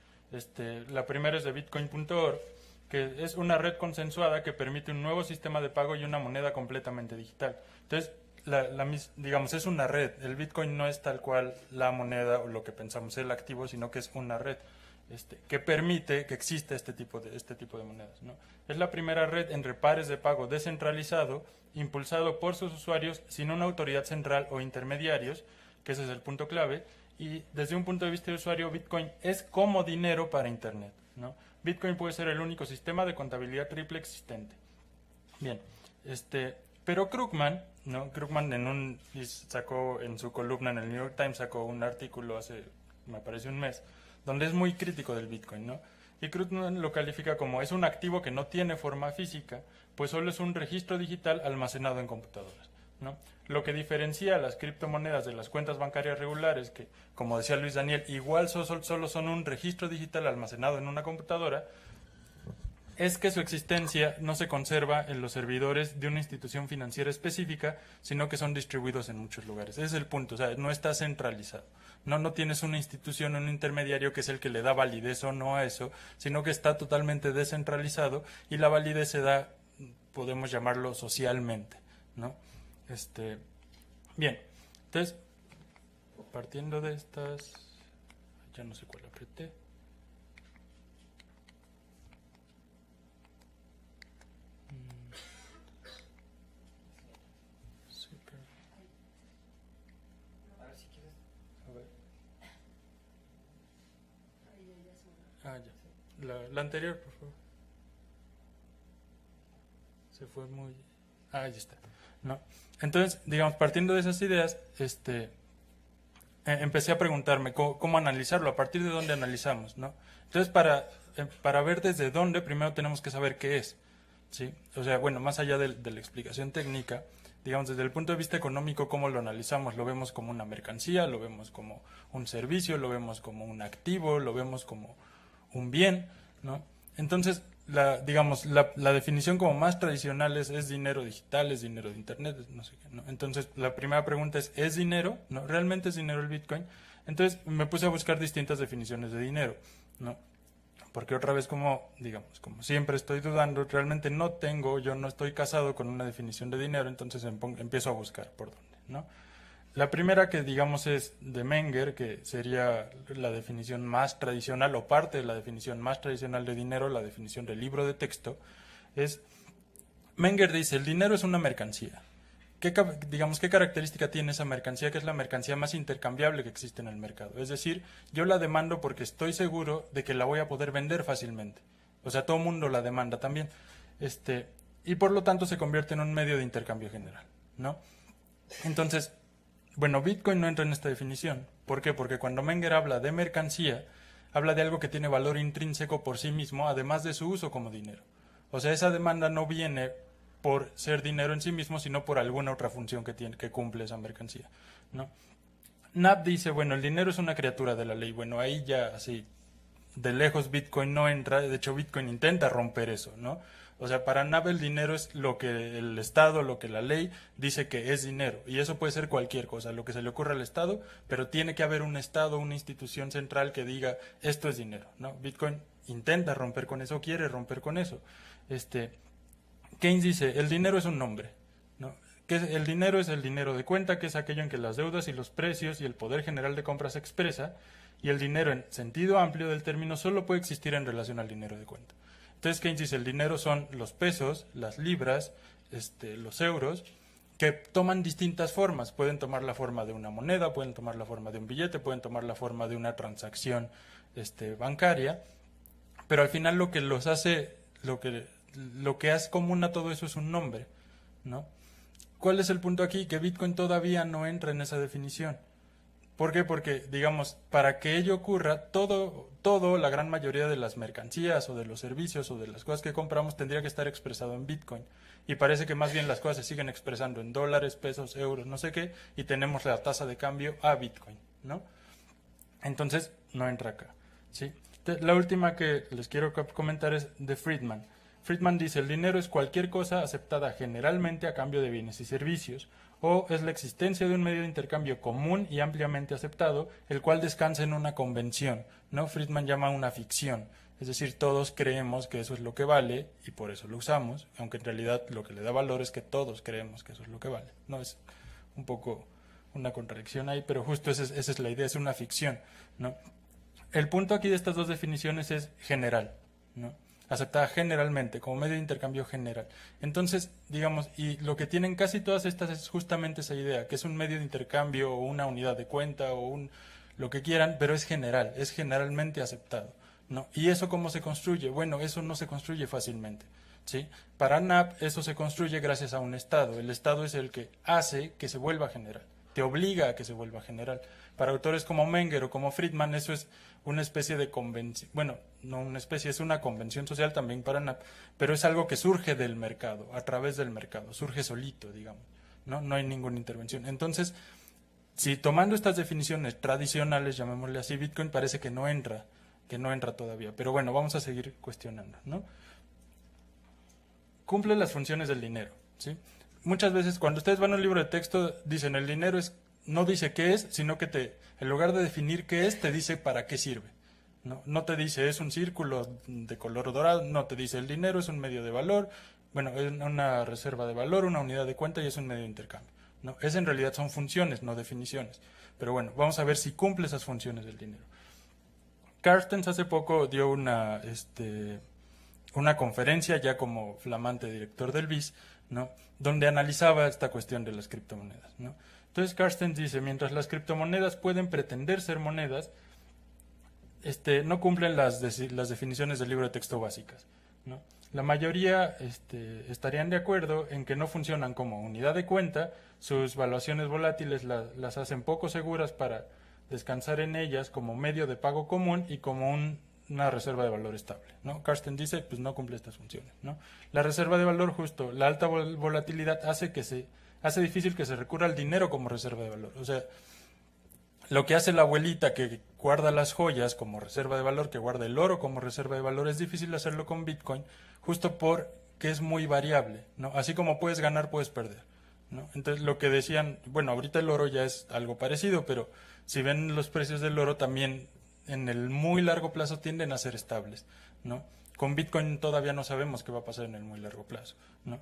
La primera es de bitcoin.org, que es una red consensuada que permite un nuevo sistema de pago y una moneda completamente digital. Entonces, digamos, es una red. El Bitcoin no es tal cual la moneda o lo que pensamos el activo, sino que es una red que permite que exista este tipo de monedas, ¿no? Es la primera red entre pares de pago descentralizado, impulsado por sus usuarios sin una autoridad central o intermediarios, que ese es el punto clave, y desde un punto de vista de usuario, Bitcoin es como dinero para Internet, ¿no? Bitcoin puede ser el único sistema de contabilidad triple existente. Bien, pero Krugman, ¿no? Krugman sacó en su columna en el New York Times, sacó un artículo hace, me parece, un mes, donde es muy crítico del Bitcoin, ¿no? Y Krugman lo califica como es un activo que no tiene forma física, pues solo es un registro digital almacenado en computadoras, ¿no? Lo que diferencia a las criptomonedas de las cuentas bancarias regulares, que, como decía Luis Daniel, igual solo son un registro digital almacenado en una computadora, es que su existencia no se conserva en los servidores de una institución financiera específica, sino que son distribuidos en muchos lugares. Ese es el punto, o sea, no está centralizado. No tienes una institución, un intermediario que es el que le da validez o no a eso, sino que está totalmente descentralizado y la validez se da, podemos llamarlo socialmente, ¿no? Bien, entonces, partiendo de estas, ya no sé cuál apreté. La anterior, por favor. Se fue muy... ahí está. ¿No? Entonces, digamos, partiendo de esas ideas, empecé a preguntarme cómo analizarlo, a partir de dónde analizamos, ¿no? Entonces, para ver desde dónde, primero tenemos que saber qué es, ¿sí? O sea, bueno, más allá de la explicación técnica, digamos, desde el punto de vista económico, ¿cómo lo analizamos? Lo vemos como una mercancía, lo vemos como un servicio, lo vemos como un activo, lo vemos como un bien, ¿no? Entonces, la definición como más tradicional es dinero digital, es dinero de internet, no sé qué, ¿no? Entonces, la primera pregunta ¿es dinero? ¿No? ¿Realmente es dinero el Bitcoin? Entonces, me puse a buscar distintas definiciones de dinero, ¿no? Porque otra vez, como siempre estoy dudando, realmente yo no estoy casado con una definición de dinero, entonces empiezo a buscar por dónde, ¿no? La primera que digamos es de Menger, que sería la definición más tradicional o parte de la definición más tradicional de dinero, la definición del libro de texto, Menger dice, el dinero es una mercancía. ¿Qué característica tiene esa mercancía? Que es la mercancía más intercambiable que existe en el mercado. Es decir, yo la demando porque estoy seguro de que la voy a poder vender fácilmente. O sea, todo el mundo la demanda también. Y por lo tanto se convierte en un medio de intercambio general, ¿no? Entonces, bueno, Bitcoin no entra en esta definición. ¿Por qué? Porque cuando Menger habla de mercancía, habla de algo que tiene valor intrínseco por sí mismo, además de su uso como dinero. O sea, esa demanda no viene por ser dinero en sí mismo, sino por alguna otra función que cumple esa mercancía, ¿no? Knapp dice, bueno, el dinero es una criatura de la ley. Bueno, ahí ya así, de lejos Bitcoin no entra, de hecho Bitcoin intenta romper eso, ¿no? O sea, para Knapp el dinero es lo que el Estado, lo que la ley dice que es dinero, y eso puede ser cualquier cosa, lo que se le ocurra al Estado, pero tiene que haber un Estado, una institución central que diga, esto es dinero, ¿no? Bitcoin intenta romper con eso, quiere romper con eso. Keynes dice, el dinero es un nombre, ¿no? El dinero es el dinero de cuenta, que es aquello en que las deudas y los precios y el poder general de compra se expresa, y el dinero en sentido amplio del término solo puede existir en relación al dinero de cuenta. Entonces Keynes dice, el dinero son los pesos, las libras, los euros, que toman distintas formas. Pueden tomar la forma de una moneda, pueden tomar la forma de un billete, pueden tomar la forma de una transacción bancaria, pero al final lo que los hace, lo que hace común a todo eso es un nombre, ¿no? ¿Cuál es el punto aquí? Que Bitcoin todavía no entra en esa definición. ¿Por qué? Porque, digamos, para que ello ocurra, la gran mayoría de las mercancías o de los servicios o de las cosas que compramos tendría que estar expresado en Bitcoin. Y parece que más bien las cosas se siguen expresando en dólares, pesos, euros, no sé qué, y tenemos la tasa de cambio a Bitcoin, ¿no? Entonces, no entra acá, ¿sí? La última que les quiero comentar es de Friedman. Friedman dice, el dinero es cualquier cosa aceptada generalmente a cambio de bienes y servicios, o es la existencia de un medio de intercambio común y ampliamente aceptado, el cual descansa en una convención, ¿no? Friedman llama una ficción, es decir, todos creemos que eso es lo que vale y por eso lo usamos, aunque en realidad lo que le da valor es que todos creemos que eso es lo que vale, ¿no? Es un poco una contradicción ahí, pero justo esa es la idea, es una ficción, ¿no? El punto aquí de estas dos definiciones es general, ¿no? Aceptada generalmente, como medio de intercambio general. Entonces, digamos, y lo que tienen casi todas estas es justamente esa idea, que es un medio de intercambio o una unidad de cuenta o lo que quieran, pero es general, es generalmente aceptado, ¿no? ¿Y eso cómo se construye? Bueno, eso no se construye fácilmente, ¿sí? Para Knapp eso se construye gracias a un Estado. El Estado es el que hace que se vuelva general. te obliga a que se vuelva general. Para autores como Menger o como Friedman, eso es una especie de convención, bueno, no una especie, es una convención social también para NAP, pero es algo que surge del mercado, a través del mercado, surge solito, digamos, no hay ninguna intervención. Entonces, si tomando estas definiciones tradicionales, llamémosle así, Bitcoin parece que no entra todavía, pero bueno, vamos a seguir cuestionando, ¿no? Cumple las funciones del dinero, ¿sí? Muchas veces cuando ustedes van a un libro de texto dicen el dinero no dice qué es, sino que en lugar de definir qué es, te dice para qué sirve. No te dice es un círculo de color dorado, no te dice el dinero es un medio de valor, bueno, es una reserva de valor, una unidad de cuenta y es un medio de intercambio. No, en realidad son funciones, no definiciones. Pero bueno, vamos a ver si cumple esas funciones del dinero. Carstens hace poco dio una conferencia ya como flamante director del BIS, ¿no? Donde analizaba esta cuestión de las criptomonedas, ¿no? Entonces Carstens dice, mientras las criptomonedas pueden pretender ser monedas, no cumplen las definiciones del libro de texto básicas, ¿no? La mayoría estarían de acuerdo en que no funcionan como unidad de cuenta, sus valuaciones volátiles las hacen poco seguras para descansar en ellas como medio de pago común y como una reserva de valor estable, ¿no? Carstens dice, pues no cumple estas funciones, ¿no? La reserva de valor, justo, la alta volatilidad hace difícil que se recurra al dinero como reserva de valor. O sea, lo que hace la abuelita que guarda las joyas como reserva de valor, que guarda el oro como reserva de valor, es difícil hacerlo con Bitcoin, justo porque es muy variable, ¿no? Así como puedes ganar, puedes perder, ¿no? Entonces, lo que decían, bueno, ahorita el oro ya es algo parecido, pero si ven los precios del oro también en el muy largo plazo tienden a ser estables, ¿no? Con Bitcoin todavía no sabemos qué va a pasar en el muy largo plazo, ¿no?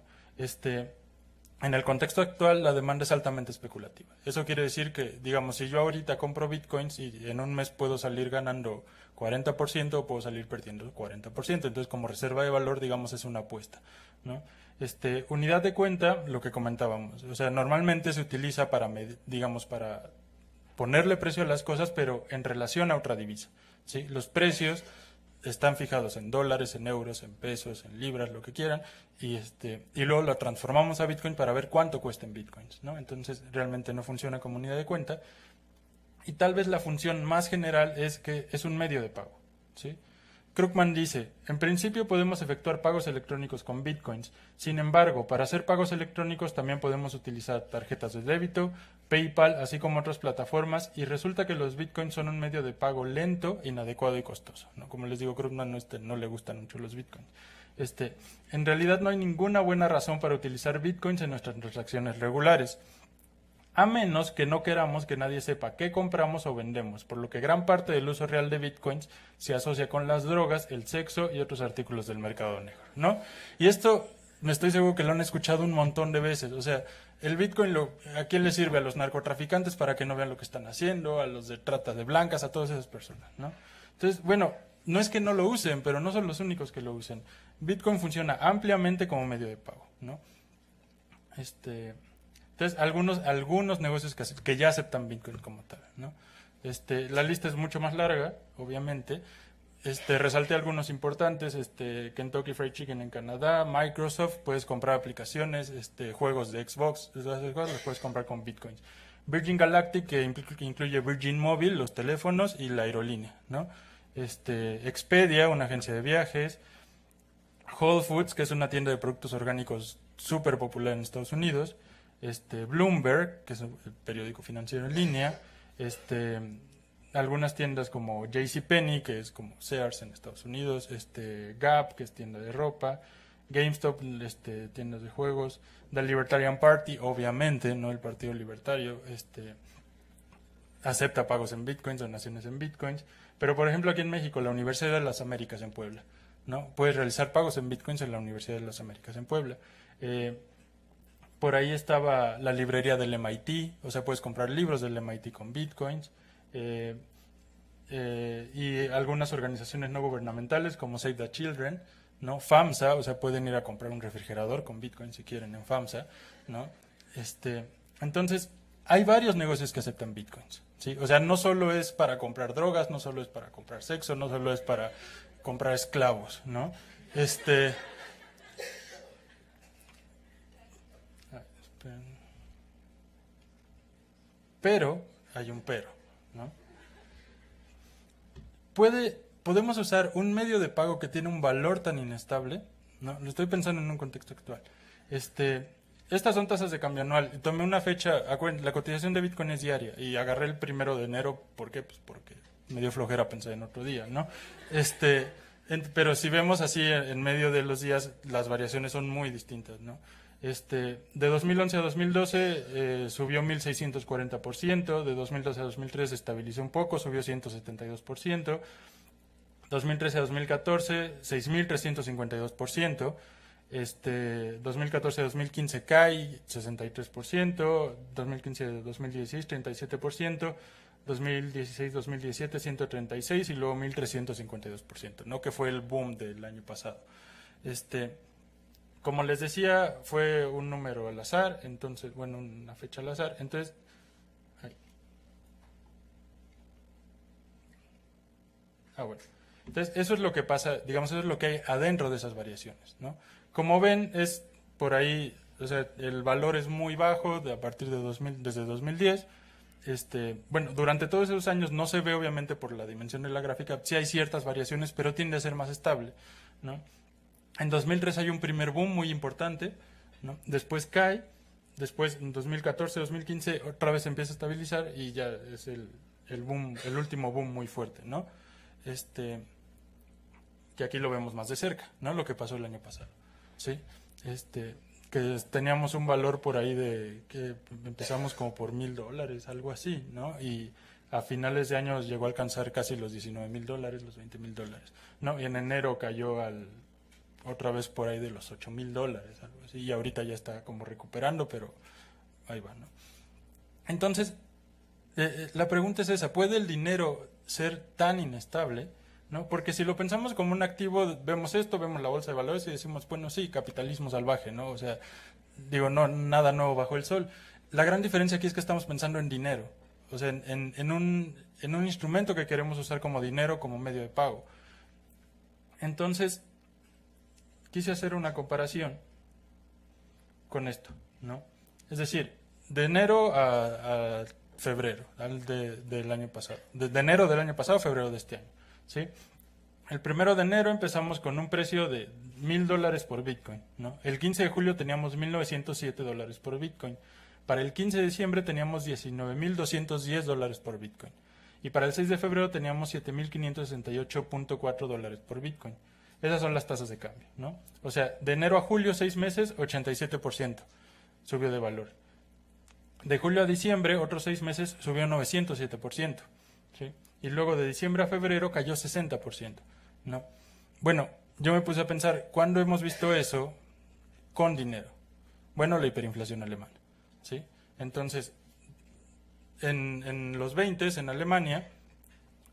En el contexto actual la demanda es altamente especulativa. Eso quiere decir que, digamos, si yo ahorita compro Bitcoins y en un mes puedo salir ganando 40% o puedo salir perdiendo 40%, entonces como reserva de valor, digamos, es una apuesta, ¿no? Unidad de cuenta, lo que comentábamos, o sea, normalmente se utiliza para ponerle precio a las cosas, pero en relación a otra divisa, ¿sí? Los precios están fijados en dólares, en euros, en pesos, en libras, lo que quieran, y luego lo transformamos a Bitcoin para ver cuánto cuesta en Bitcoins, ¿no? Entonces realmente no funciona como unidad de cuenta, y tal vez la función más general es que es un medio de pago, ¿sí? Krugman dice, en principio podemos efectuar pagos electrónicos con Bitcoins, sin embargo, para hacer pagos electrónicos también podemos utilizar tarjetas de débito, PayPal, así como otras plataformas, y resulta que los Bitcoins son un medio de pago lento, inadecuado y costoso, ¿no? Como les digo, Krugman no le gustan mucho los Bitcoins. En realidad no hay ninguna buena razón para utilizar Bitcoins en nuestras transacciones regulares, a menos que no queramos que nadie sepa qué compramos o vendemos, por lo que gran parte del uso real de Bitcoins se asocia con las drogas, el sexo y otros artículos del mercado negro, ¿no? Y esto me estoy seguro que lo han escuchado un montón de veces. O sea, el Bitcoin, ¿a quién le sirve? A los narcotraficantes para que no vean lo que están haciendo, a los de trata de blancas, a todas esas personas, ¿no? Entonces, bueno, no es que no lo usen, pero no son los únicos que lo usen. Bitcoin funciona ampliamente como medio de pago, ¿no? Entonces, algunos negocios que ya aceptan Bitcoin como tal, ¿no? La lista es mucho más larga, obviamente. Resalté algunos importantes, Kentucky Fried Chicken en Canadá, Microsoft, puedes comprar aplicaciones, juegos de Xbox, esas cosas las puedes comprar con Bitcoins. Virgin Galactic, que incluye Virgin Mobile, los teléfonos y la aerolínea, ¿no? Expedia, una agencia de viajes. Whole Foods, que es una tienda de productos orgánicos súper popular en Estados Unidos. Bloomberg, que es el periódico financiero en línea. Algunas tiendas como JCPenney, que es como Sears en Estados Unidos. Gap, que es tienda de ropa. GameStop, tiendas de juegos. The Libertarian Party, obviamente, no el Partido Libertario, acepta pagos en Bitcoins, donaciones en Bitcoins. Pero, por ejemplo, aquí en México, la Universidad de las Américas en Puebla, ¿no? Puedes realizar pagos en Bitcoins en la Universidad de las Américas en Puebla. Por ahí estaba la librería del MIT, o sea, puedes comprar libros del MIT con Bitcoins. Y algunas organizaciones no gubernamentales como Save the Children, ¿no? FAMSA, o sea, pueden ir a comprar un refrigerador con Bitcoin si quieren en FAMSA, ¿no? Entonces, hay varios negocios que aceptan Bitcoins, ¿sí? O sea, no solo es para comprar drogas, no solo es para comprar sexo, no solo es para comprar esclavos, ¿no? Pero, hay un pero, ¿no? Podemos usar un medio de pago que tiene un valor tan inestable, ¿no? Lo estoy pensando en un contexto actual. Estas son tasas de cambio anual. Tomé una fecha, la cotización de Bitcoin es diaria y agarré el 1 de enero. ¿Por qué? Pues porque me dio flojera pensar en otro día, ¿no? Pero si vemos así en medio de los días, las variaciones son muy distintas, ¿no? De 2011 a 2012 subió 1.640%, de 2012 a 2013 estabilizó un poco, subió 172%, 2013 a 2014 6.352%, 2014 a 2015 cae 63%, 2015 a 2016 37%, 2016-2017 136% y luego 1.352%, ¿no? Que fue el boom del año pasado. Como les decía, fue un número al azar, entonces, bueno, una fecha al azar, entonces, bueno. Entonces, eso es lo que pasa, digamos, eso es lo que hay adentro de esas variaciones, ¿no? Como ven, es por ahí, o sea, el valor es muy bajo a partir de desde 2010. Bueno, durante todos esos años no se ve obviamente por la dimensión de la gráfica, sí hay ciertas variaciones, pero tiende a ser más estable, ¿no? En 2003 hay un primer boom muy importante, ¿no? Después cae, después en 2014, 2015 otra vez empieza a estabilizar y ya es el boom, el último boom muy fuerte, ¿no? Que aquí lo vemos más de cerca, ¿no? Lo que pasó el año pasado, ¿sí? Que teníamos un valor por ahí de que empezamos como por $1,000, algo así, ¿no? Y a finales de año llegó a alcanzar casi los $19,000, los $20,000, ¿no? Y en enero cayó otra vez por ahí de los $8,000, algo así, y ahorita ya está como recuperando, pero ahí va, ¿no? Entonces, la pregunta es esa, ¿puede el dinero ser tan inestable? ¿No? Porque si lo pensamos como un activo, vemos esto, vemos la bolsa de valores y decimos, bueno, sí, capitalismo salvaje, ¿no? O sea, digo, no, nada nuevo bajo el sol. La gran diferencia aquí es que estamos pensando en dinero, o sea, en un instrumento que queremos usar como dinero, como medio de pago. Entonces, quise hacer una comparación con esto, ¿no? Es decir, de enero a febrero del año pasado, de enero del año pasado a febrero de este año, ¿sí? El 1 de enero empezamos con un precio de $1,000 por Bitcoin, ¿no? El 15 de julio teníamos $1,907 por Bitcoin. Para el 15 de diciembre teníamos $19,210 por Bitcoin. Y para el 6 de febrero teníamos $7,568.4 por Bitcoin. Esas son las tasas de cambio, ¿no? O sea, de enero a julio, 6 meses, 87% subió de valor. De julio a diciembre, otros 6 meses, subió 907%, ¿sí? Y luego de diciembre a febrero cayó 60%, ¿no? Bueno, yo me puse a pensar, ¿cuándo hemos visto eso con dinero? Bueno, la hiperinflación alemana, ¿sí? Entonces, en los 20s, en Alemania,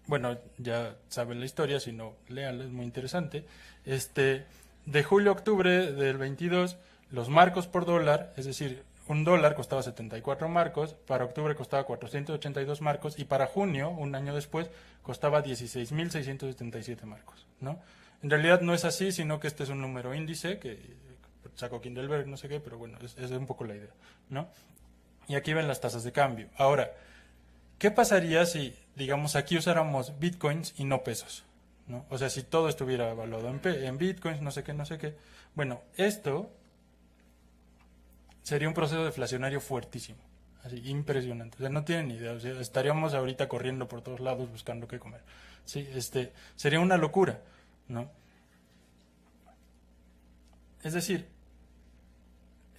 bueno, ya saben la historia, si no, léanla, es muy interesante. De julio a octubre del 22, los marcos por dólar, es decir, un dólar costaba 74 marcos, para octubre costaba 482 marcos y para junio, un año después, costaba 16.677 marcos, ¿no? En realidad no es así, sino que este es un número índice que sacó Kindelberg, no sé qué, pero bueno, es un poco la idea, ¿no? Y aquí ven las tasas de cambio. Ahora, ¿qué pasaría si, digamos, aquí usáramos bitcoins y no pesos, ¿no? O sea, si todo estuviera evaluado en bitcoins, no sé qué. Bueno, esto sería un proceso deflacionario fuertísimo, así, impresionante. O sea, no tienen ni idea. O sea, estaríamos ahorita corriendo por todos lados buscando qué comer. Sí, sería una locura, ¿no? Es decir,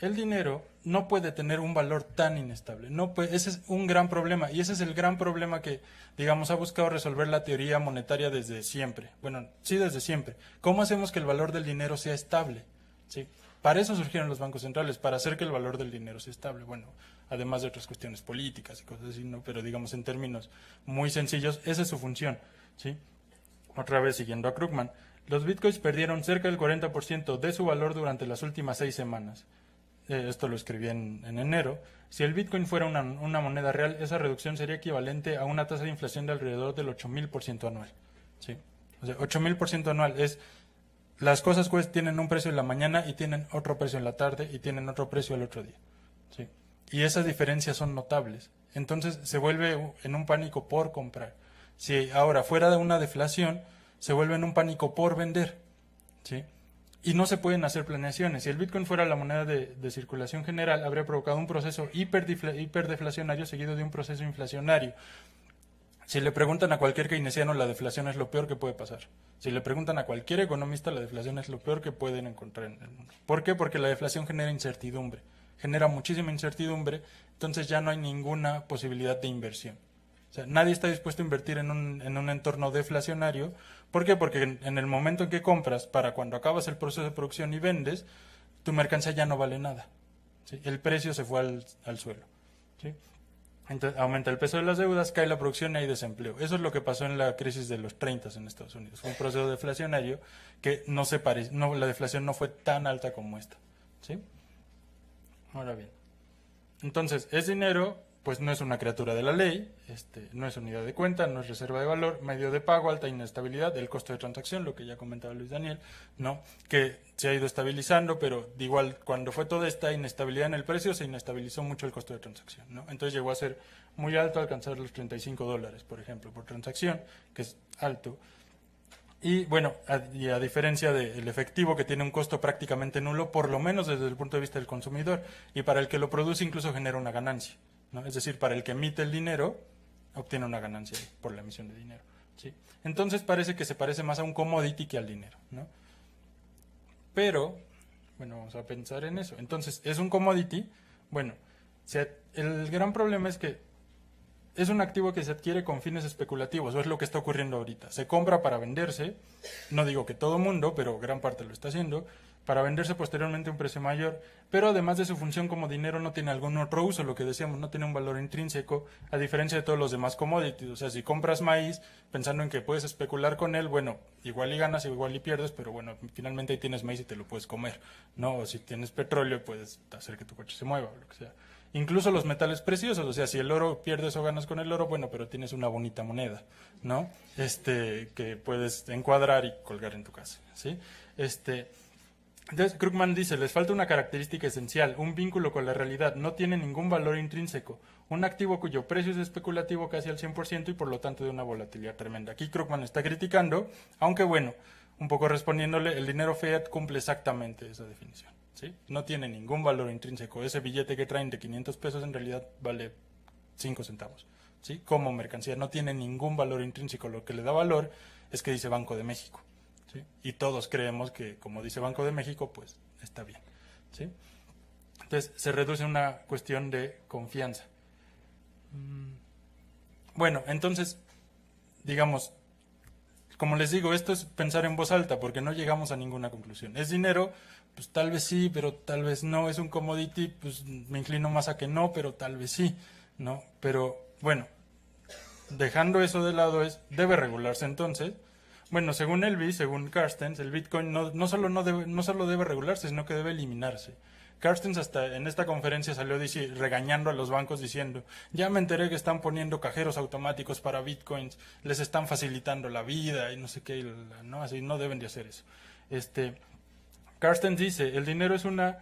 el dinero no puede tener un valor tan inestable. No puede, ese es un gran problema y ese es el gran problema que, digamos, ha buscado resolver la teoría monetaria desde siempre. Bueno, sí, desde siempre. ¿Cómo hacemos que el valor del dinero sea estable? ¿Sí? Para eso surgieron los bancos centrales, para hacer que el valor del dinero sea estable. Bueno, además de otras cuestiones políticas y cosas así, ¿no? Pero digamos en términos muy sencillos, esa es su función, ¿sí? Otra vez siguiendo a Krugman, los bitcoins perdieron cerca del 40% de su valor durante las últimas 6 semanas. Esto lo escribí en enero. Si el bitcoin fuera una moneda real, esa reducción sería equivalente a una tasa de inflación de alrededor del 8,000% anual, ¿sí? O sea, 8,000% anual es... Las cosas tienen un precio en la mañana y tienen otro precio en la tarde y tienen otro precio el otro día, ¿sí? Y esas diferencias son notables. Entonces se vuelve en un pánico por comprar. Si ahora fuera de una deflación, se vuelve en un pánico por vender, ¿sí? Y no se pueden hacer planeaciones. Si el Bitcoin fuera la moneda de circulación general, habría provocado un proceso hiperdeflacionario seguido de un proceso inflacionario. Si le preguntan a cualquier keynesiano, la deflación es lo peor que puede pasar. Si le preguntan a cualquier economista, la deflación es lo peor que pueden encontrar en el mundo. ¿Por qué? Porque la deflación genera incertidumbre, genera muchísima incertidumbre, entonces ya no hay ninguna posibilidad de inversión. O sea, nadie está dispuesto a invertir en un entorno deflacionario. ¿Por qué? Porque en el momento en que compras, para cuando acabas el proceso de producción y vendes, tu mercancía ya no vale nada, ¿sí? El precio se fue al suelo, ¿sí? Entonces aumenta el peso de las deudas, cae la producción y hay desempleo. Eso es lo que pasó en la crisis de los 30 en Estados Unidos. Fue un proceso deflacionario que la deflación no fue tan alta como esta, ¿sí? Ahora bien, entonces, es dinero, pues no es una criatura de la ley, no es unidad de cuenta, no es reserva de valor, medio de pago, alta inestabilidad, el costo de transacción, lo que ya comentaba Luis Daniel, ¿no? Que se ha ido estabilizando, pero igual cuando fue toda esta inestabilidad en el precio, se inestabilizó mucho el costo de transacción, ¿no? Entonces llegó a ser muy alto, alcanzar los $35, por ejemplo, por transacción, que es alto. Y bueno, a diferencia del efectivo, que tiene un costo prácticamente nulo, por lo menos desde el punto de vista del consumidor, y para el que lo produce incluso genera una ganancia, ¿no? Es decir, para el que emite el dinero, obtiene una ganancia por la emisión de dinero, ¿sí? Entonces parece que se parece más a un commodity que al dinero, ¿no? Pero, bueno, vamos a pensar en eso. Entonces, ¿es un commodity? Bueno, el gran problema es que es un activo que se adquiere con fines especulativos, o es lo que está ocurriendo ahorita. Se compra para venderse, no digo que todo mundo, pero gran parte lo está haciendo, para venderse posteriormente a un precio mayor, pero además de su función como dinero no tiene algún otro uso, lo que decíamos, no tiene un valor intrínseco, a diferencia de todos los demás commodities. O sea, si compras maíz pensando en que puedes especular con él, bueno, igual y ganas, igual y pierdes, pero bueno, finalmente ahí tienes maíz y te lo puedes comer, ¿no? O si tienes petróleo, puedes hacer que tu coche se mueva, o lo que sea. Incluso los metales preciosos, o sea, si el oro pierdes o ganas con el oro, bueno, pero tienes una bonita moneda, ¿no? Que puedes encuadrar y colgar en tu casa, ¿sí? Entonces, Krugman dice, les falta una característica esencial, un vínculo con la realidad, no tiene ningún valor intrínseco, un activo cuyo precio es especulativo casi al 100% y por lo tanto de una volatilidad tremenda. Aquí Krugman está criticando, aunque bueno, un poco respondiéndole, el dinero fiat cumple exactamente esa definición, ¿sí? No tiene ningún valor intrínseco, ese billete que traen de 500 pesos en realidad vale 5 centavos, ¿sí? Como mercancía, no tiene ningún valor intrínseco, lo que le da valor es que dice Banco de México. ¿Sí? Y todos creemos que, como dice Banco de México, pues está bien, ¿sí? Entonces se reduce a una cuestión de confianza. Bueno, entonces, digamos, como les digo, esto es pensar en voz alta porque no llegamos a ninguna conclusión. ¿Es dinero? Pues tal vez sí, pero tal vez no. ¿Es un commodity? Pues me inclino más a que no, pero tal vez sí, ¿no? Pero bueno, dejando eso de lado, debe regularse entonces. Bueno, según Elvis, según Carstens, el Bitcoin no solo debe regularse, sino que debe eliminarse. Carstens hasta en esta conferencia salió regañando a los bancos diciendo, ya me enteré que están poniendo cajeros automáticos para Bitcoins, les están facilitando la vida y no sé qué, ¿no? Así no deben de hacer eso. Carstens dice, el dinero es una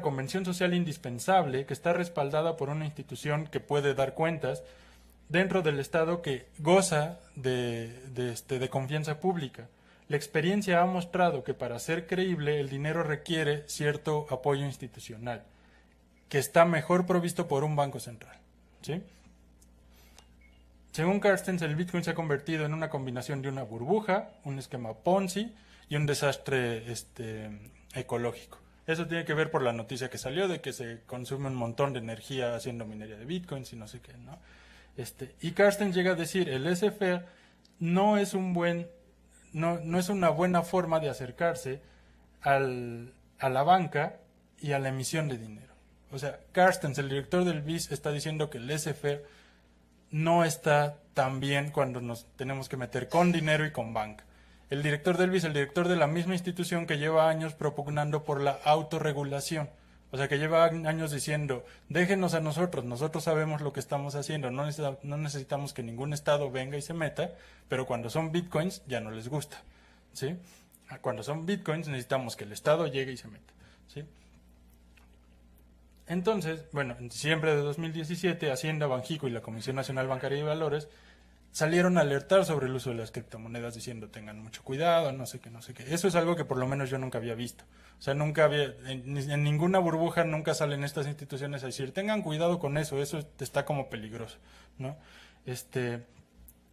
convención social indispensable que está respaldada por una institución que puede dar cuentas dentro del Estado que goza de confianza pública. La experiencia ha mostrado que para ser creíble el dinero requiere cierto apoyo institucional, que está mejor provisto por un banco central, ¿sí? Según Carstens, el Bitcoin se ha convertido en una combinación de una burbuja, un esquema Ponzi y un desastre ecológico. Eso tiene que ver por la noticia que salió de que se consume un montón de energía haciendo minería de Bitcoins y no sé qué, ¿no? Y Carstens llega a decir, el laissez-faire no es una buena forma de acercarse a la banca y a la emisión de dinero. O sea, Carstens, el director del BIS, está diciendo que el laissez-faire no está tan bien cuando nos tenemos que meter con dinero y con banca. El director del BIS, el director de la misma institución que lleva años propugnando por la autorregulación. O sea, que lleva años diciendo, déjenos a nosotros sabemos lo que estamos haciendo, no necesitamos que ningún Estado venga y se meta, pero cuando son Bitcoins ya no les gusta, ¿sí? Cuando son Bitcoins necesitamos que el Estado llegue y se meta, ¿sí? Entonces, bueno, en diciembre de 2017, Hacienda, Banjico y la Comisión Nacional Bancaria y Valores salieron a alertar sobre el uso de las criptomonedas diciendo tengan mucho cuidado, no sé qué, no sé qué. Eso es algo que por lo menos yo nunca había visto. O sea, nunca había, en ninguna burbuja nunca salen estas instituciones a decir tengan cuidado con eso está como peligroso, ¿no?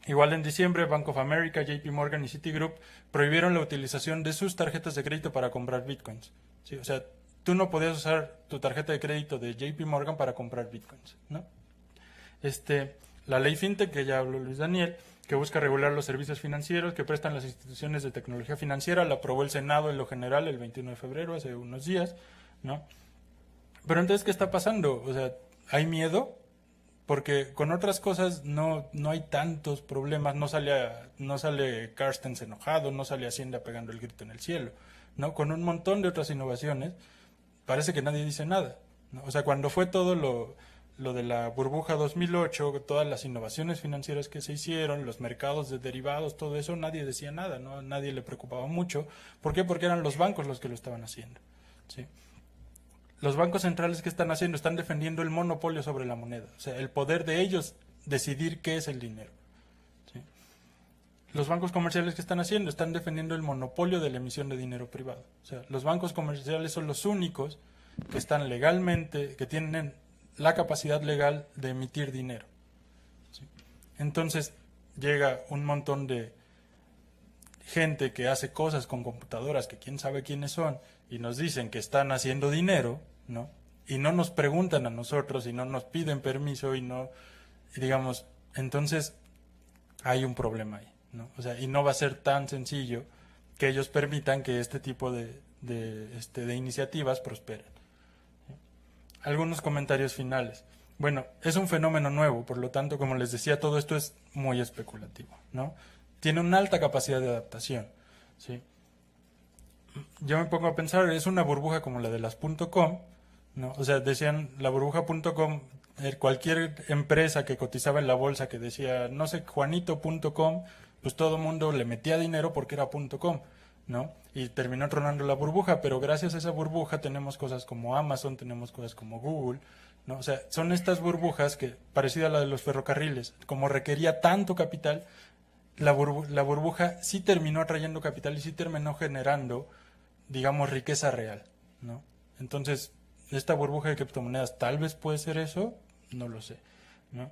Igual en diciembre, Bank of America, JP Morgan y Citigroup prohibieron la utilización de sus tarjetas de crédito para comprar bitcoins, ¿sí? O sea, tú no podías usar tu tarjeta de crédito de JP Morgan para comprar bitcoins, ¿no? La ley FinTech, que ya habló Luis Daniel, que busca regular los servicios financieros que prestan las instituciones de tecnología financiera, la aprobó el Senado en lo general el 21 de febrero, hace unos días, ¿no? Pero entonces, ¿qué está pasando? O sea, ¿hay miedo? Porque con otras cosas no hay tantos problemas, no sale Carstens enojado, no sale Hacienda pegando el grito en el cielo, ¿no? Con un montón de otras innovaciones, parece que nadie dice nada, ¿no? O sea, cuando fue todo lo de la burbuja 2008, todas las innovaciones financieras que se hicieron, los mercados de derivados, todo eso, nadie decía nada, ¿no? Nadie le preocupaba mucho. ¿Por qué? Porque eran los bancos los que lo estaban haciendo, ¿sí? Los bancos centrales, ¿qué están haciendo? Están defendiendo el monopolio sobre la moneda, o sea, el poder de ellos decidir qué es el dinero, ¿sí? Los bancos comerciales, ¿qué están haciendo? Están defendiendo el monopolio de la emisión de dinero privado. O sea, los bancos comerciales son los únicos que están legalmente, que tienen la capacidad legal de emitir dinero, ¿sí? Entonces llega un montón de gente que hace cosas con computadoras que quién sabe quiénes son y nos dicen que están haciendo dinero, ¿no? Y no nos preguntan a nosotros y no nos piden permiso y no, digamos, entonces hay un problema ahí, ¿no? O sea, y no va a ser tan sencillo que ellos permitan que este tipo de iniciativas prosperen. Algunos comentarios finales. Bueno, es un fenómeno nuevo, por lo tanto, como les decía, todo esto es muy especulativo, ¿no? Tiene una alta capacidad de adaptación, ¿sí? Yo me pongo a pensar, es una burbuja como la de las .com, ¿no? O sea, decían la burbuja.com, cualquier empresa que cotizaba en la bolsa que decía, no sé, Juanito.com, pues todo el mundo le metía dinero porque era .com, ¿no? Y terminó tronando la burbuja, pero gracias a esa burbuja tenemos cosas como Amazon, tenemos cosas como Google, ¿no? O sea, son estas burbujas que, parecida a la de los ferrocarriles, como requería tanto capital, la burbuja sí terminó atrayendo capital y sí terminó generando, digamos, riqueza real, ¿no? Entonces, esta burbuja de criptomonedas tal vez puede ser eso, no lo sé, ¿no?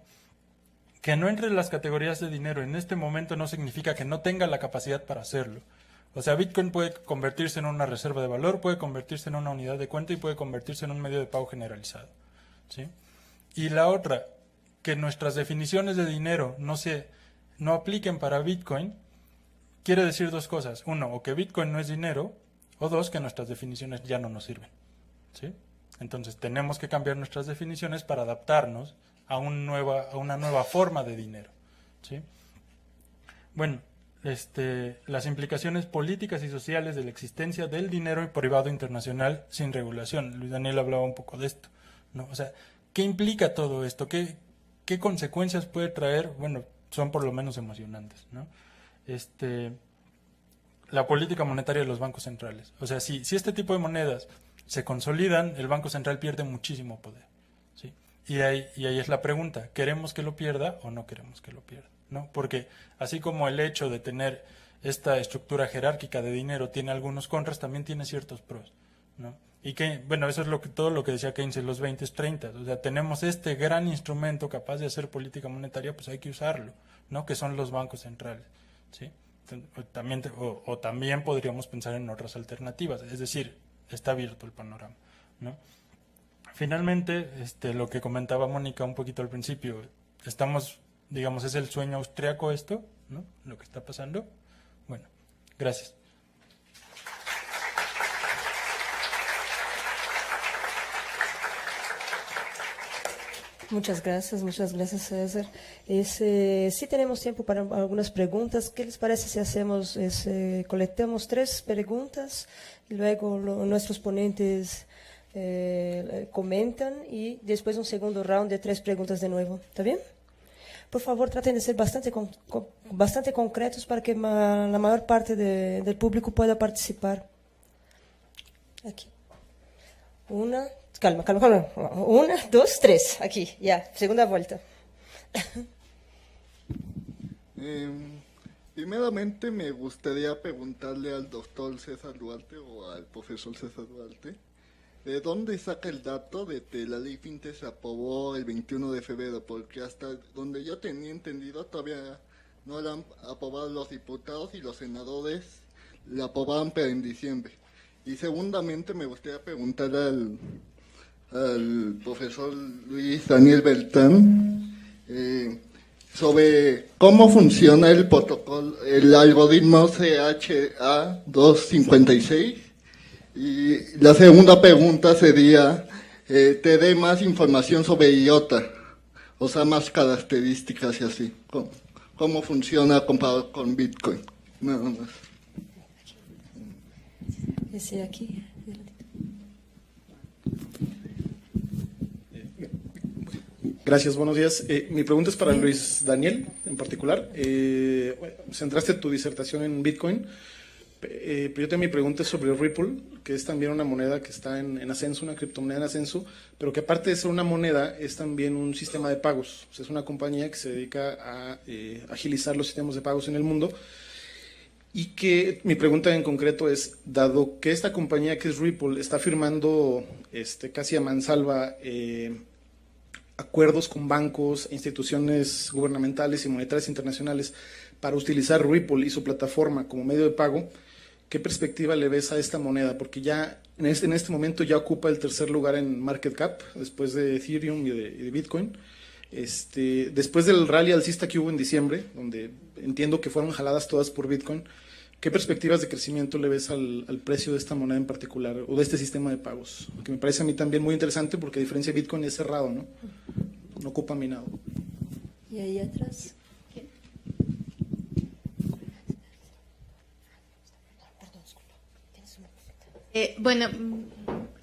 Que no entre en las categorías de dinero en este momento no significa que no tenga la capacidad para hacerlo. O sea, Bitcoin puede convertirse en una reserva de valor, puede convertirse en una unidad de cuenta y puede convertirse en un medio de pago generalizado, ¿sí? Y la otra, que nuestras definiciones de dinero no apliquen para Bitcoin, quiere decir dos cosas. Uno, o que Bitcoin no es dinero, o dos, que nuestras definiciones ya no nos sirven, ¿sí? Entonces tenemos que cambiar nuestras definiciones para adaptarnos a una nueva forma de dinero, ¿sí? Bueno, las implicaciones políticas y sociales de la existencia del dinero privado internacional sin regulación. Luis Daniel hablaba un poco de esto, ¿no? O sea, ¿qué implica todo esto? ¿Qué consecuencias puede traer? Bueno, son por lo menos emocionantes, ¿no? La política monetaria de los bancos centrales. O sea, si este tipo de monedas se consolidan, el Banco Central pierde muchísimo poder, ¿sí? Y ahí es la pregunta, ¿queremos que lo pierda o no queremos que lo pierda? ¿No? Porque así como el hecho de tener esta estructura jerárquica de dinero tiene algunos contras, también tiene ciertos pros, ¿no? Y que, bueno, eso es todo lo que decía Keynes en los 20s, 30s. O sea, tenemos este gran instrumento capaz de hacer política monetaria, pues hay que usarlo, ¿no? Que son los bancos centrales, ¿sí? También podríamos pensar en otras alternativas, es decir, está abierto el panorama, ¿no? Finalmente, lo que comentaba Mónica un poquito al principio, digamos, es el sueño austriaco esto, ¿no? Lo que está pasando. Bueno, gracias. Muchas gracias, César. Sí tenemos tiempo para algunas preguntas. ¿Qué les parece si hacemos, colectamos 3 preguntas y luego nuestros ponentes comentan y después un segundo round de 3 preguntas de nuevo? ¿Está bien? Por favor, traten de ser bastante concretos para que la mayor parte del público pueda participar. Aquí. 1, Calma, calma, calma. 1, 2, 3. Aquí, ya. Segunda vuelta. Primeramente me gustaría preguntarle al doctor César Duarte o al profesor César Duarte, ¿de dónde saca el dato de que la ley FinTech se aprobó el 21 de febrero? Porque hasta donde yo tenía entendido todavía no la han aprobado los diputados y los senadores, la aprobaron pero en diciembre. Y segundamente me gustaría preguntar al profesor Luis Daniel Beltrán sobre cómo funciona el protocolo, el algoritmo CHA256. Y la segunda pregunta sería, ¿te dé más información sobre IOTA? O sea, más características y así. ¿Cómo funciona comparado con Bitcoin? Nada más. Ese aquí. Gracias, buenos días. Mi pregunta es para Luis Daniel, en particular. Centraste tu disertación en Bitcoin, pero yo tengo mi pregunta sobre Ripple, que es también una moneda que está en ascenso, una criptomoneda en ascenso, pero que aparte de ser una moneda, es también un sistema de pagos. O sea, es una compañía que se dedica a agilizar los sistemas de pagos en el mundo. Y que mi pregunta en concreto es, dado que esta compañía que es Ripple está firmando casi a mansalva acuerdos con bancos, instituciones gubernamentales y monetarias internacionales para utilizar Ripple y su plataforma como medio de pago, ¿qué perspectiva le ves a esta moneda? Porque ya en este momento ya ocupa el tercer lugar en market cap, después de Ethereum y de Bitcoin. Después del rally alcista que hubo en diciembre, donde entiendo que fueron jaladas todas por Bitcoin, ¿qué perspectivas de crecimiento le ves al precio de esta moneda en particular o de este sistema de pagos? Que me parece a mí también muy interesante porque a diferencia de Bitcoin es cerrado, ¿no? No ocupa minado. Y ahí atrás. Bueno,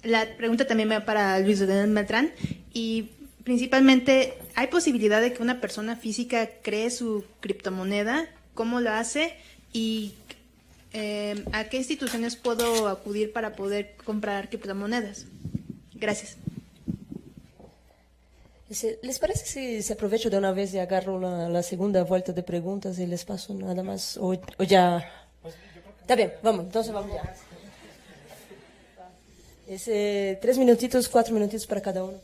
la pregunta también va para Luis Daniel Beltrán y principalmente, ¿hay posibilidad de que una persona física cree su criptomoneda? ¿Cómo lo hace? Y ¿a qué instituciones puedo acudir para poder comprar criptomonedas? Gracias. ¿Les parece si se aprovecho de una vez y agarro la segunda vuelta de preguntas y les paso nada más? ¿O ya? Está bien, vamos, entonces vamos ya. 3 minutitos, 4 minutitos para cada uno.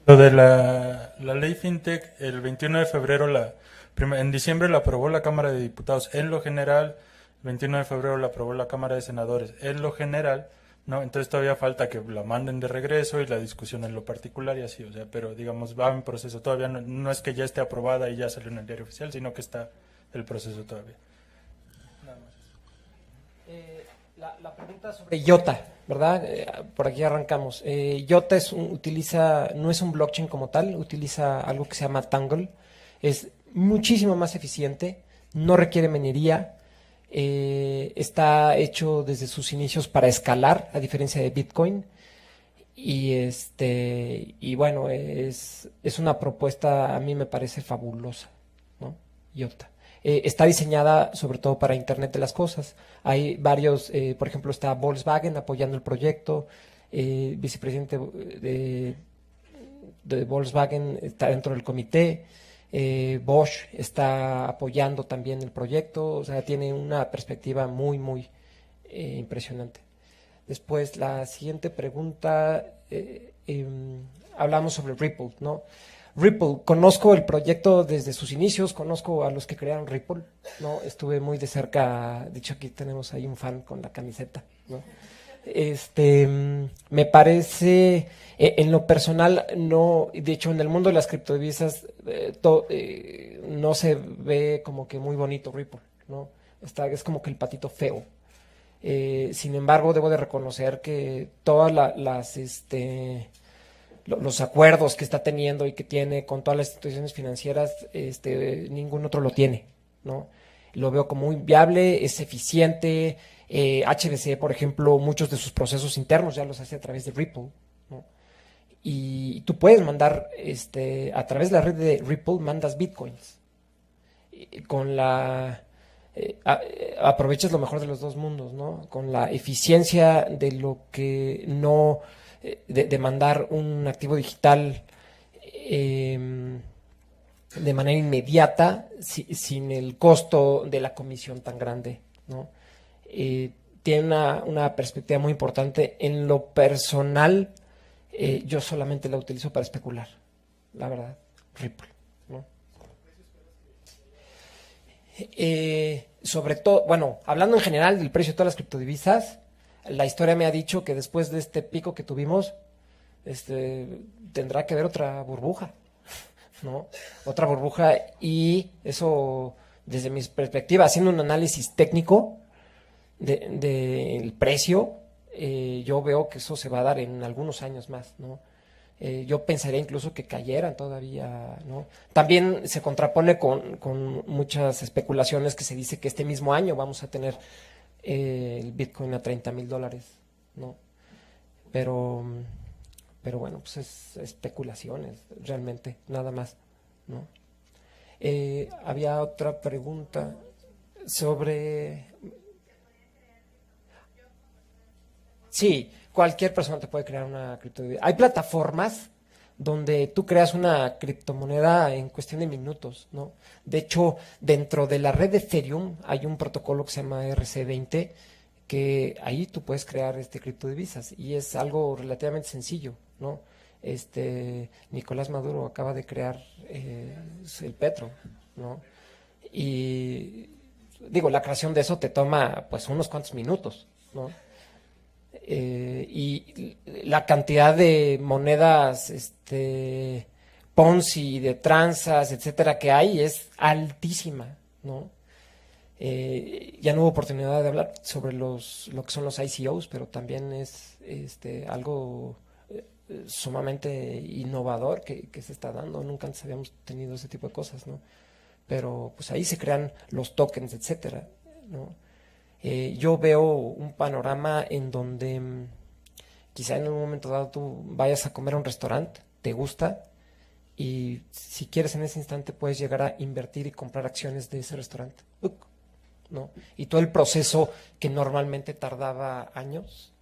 Lo de la ley FinTech, el 21 de febrero, en diciembre la aprobó la Cámara de Diputados. En lo general, el 21 de febrero la aprobó la Cámara de Senadores. En lo general, ¿no? Entonces todavía falta que la manden de regreso y la discusión en lo particular y así, o sea, pero digamos, va en proceso todavía, no es que ya esté aprobada y ya salió en el diario oficial, sino que está el proceso todavía. Nada más. La pregunta sobre IOTA, ¿verdad? Por aquí arrancamos. IOTA no es un blockchain como tal, utiliza algo que se llama Tangle, es muchísimo más eficiente, no requiere minería, está hecho desde sus inicios para escalar, a diferencia de Bitcoin, y bueno, es una propuesta, a mí me parece fabulosa, ¿no? IOTA. Está diseñada sobre todo para Internet de las Cosas. Hay varios, por ejemplo, está Volkswagen apoyando el proyecto, vicepresidente de Volkswagen está dentro del comité, Bosch está apoyando también el proyecto, o sea, tiene una perspectiva muy, muy impresionante. Después, la siguiente pregunta, hablamos sobre Ripple, ¿no? Ripple, conozco el proyecto desde sus inicios, conozco a los que crearon Ripple, ¿no? Estuve muy de cerca, de hecho aquí tenemos ahí un fan con la camiseta, ¿no? Me parece, en lo personal, no, de hecho en el mundo de las criptodivisas no se ve como que muy bonito Ripple, ¿no? Es como que el patito feo. Sin embargo, debo de reconocer que todas los acuerdos que está teniendo y que tiene con todas las instituciones financieras, ningún otro lo tiene, ¿no? Lo veo como muy viable, es eficiente. HBC, por ejemplo, muchos de sus procesos internos ya los hace a través de Ripple, ¿no? Y tú puedes mandar, a través de la red de Ripple, mandas bitcoins. Con la aproveches lo mejor de los dos mundos, ¿no? Con la eficiencia de lo que no, de mandar un activo digital de manera inmediata, sin el costo de la comisión tan grande, ¿no? Tiene una perspectiva muy importante. En lo personal, yo solamente la utilizo para especular, la verdad, Ripple, ¿no? Sobre todo, bueno, hablando en general del precio de todas las criptodivisas, la historia me ha dicho que después de este pico que tuvimos, tendrá que haber otra burbuja, ¿no? Otra burbuja, y eso, desde mi perspectiva, haciendo un análisis técnico del precio, yo veo que eso se va a dar en algunos años más, ¿no? Yo pensaría incluso que cayeran todavía, ¿no? También se contrapone con muchas especulaciones que se dice que este mismo año vamos a tener el Bitcoin a $30,000, ¿no? Pero bueno, pues es especulaciones, realmente, nada más, ¿no? Había otra pregunta sobre... Sí, cualquier persona te puede crear una criptomoneda. Hay plataformas donde tú creas una criptomoneda en cuestión de minutos, ¿no? De hecho, dentro de la red de Ethereum hay un protocolo que se llama ERC20, que ahí tú puedes crear criptodivisas, y es algo relativamente sencillo, ¿no? Nicolás Maduro acaba de crear el Petro, ¿no? Y digo, la creación de eso te toma pues unos cuantos minutos, ¿no? Y la cantidad de monedas Ponzi, de tranzas, etcétera, que hay es altísima, ¿no? Ya no hubo oportunidad de hablar sobre lo que son los ICOs, pero también es algo sumamente innovador que se está dando. Nunca antes habíamos tenido ese tipo de cosas, ¿no? Pero pues ahí se crean los tokens, etcétera, ¿no? Yo veo un panorama en donde quizá en un momento dado tú vayas a comer a un restaurante, te gusta, y si quieres en ese instante puedes llegar a invertir y comprar acciones de ese restaurante, ¿no? Y todo el proceso que normalmente tardaba años,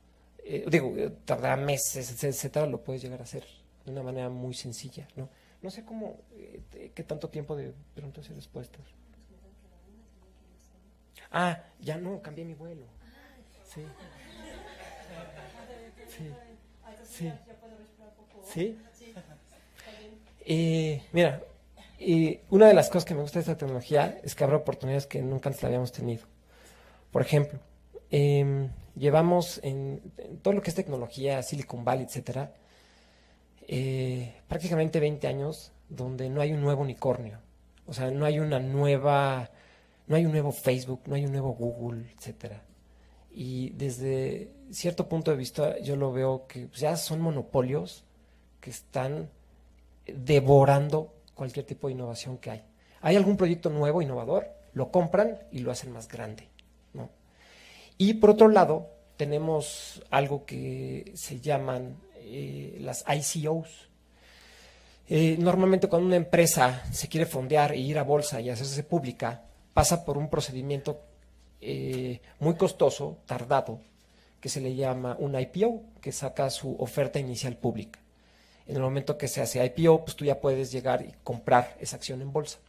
tardaba meses, etcétera, lo puedes llegar a hacer de una manera muy sencilla, ¿no? No sé cómo, qué tanto tiempo de preguntas y respuestas. Ah, ya no, cambié mi vuelo. Sí. Sí. Sí. Mira, una de las cosas que me gusta de esta tecnología es que abre oportunidades que nunca antes la habíamos tenido. Por ejemplo, llevamos en todo lo que es tecnología, Silicon Valley, etcétera, prácticamente 20 años donde no hay un nuevo unicornio. O sea, no hay un nuevo Facebook, no hay un nuevo Google, etcétera. Y desde cierto punto de vista yo lo veo que pues, ya son monopolios que están devorando cualquier tipo de innovación que hay. Hay algún proyecto nuevo, innovador, lo compran y lo hacen más grande, ¿no? Y por otro lado, tenemos algo que se llaman las ICOs. Normalmente cuando una empresa se quiere fondear e ir a bolsa y hacerse pública, pasa por un procedimiento muy costoso, tardado, que se le llama un IPO, que saca su oferta inicial pública. En el momento que se hace IPO, pues tú ya puedes llegar y comprar esa acción en bolsa.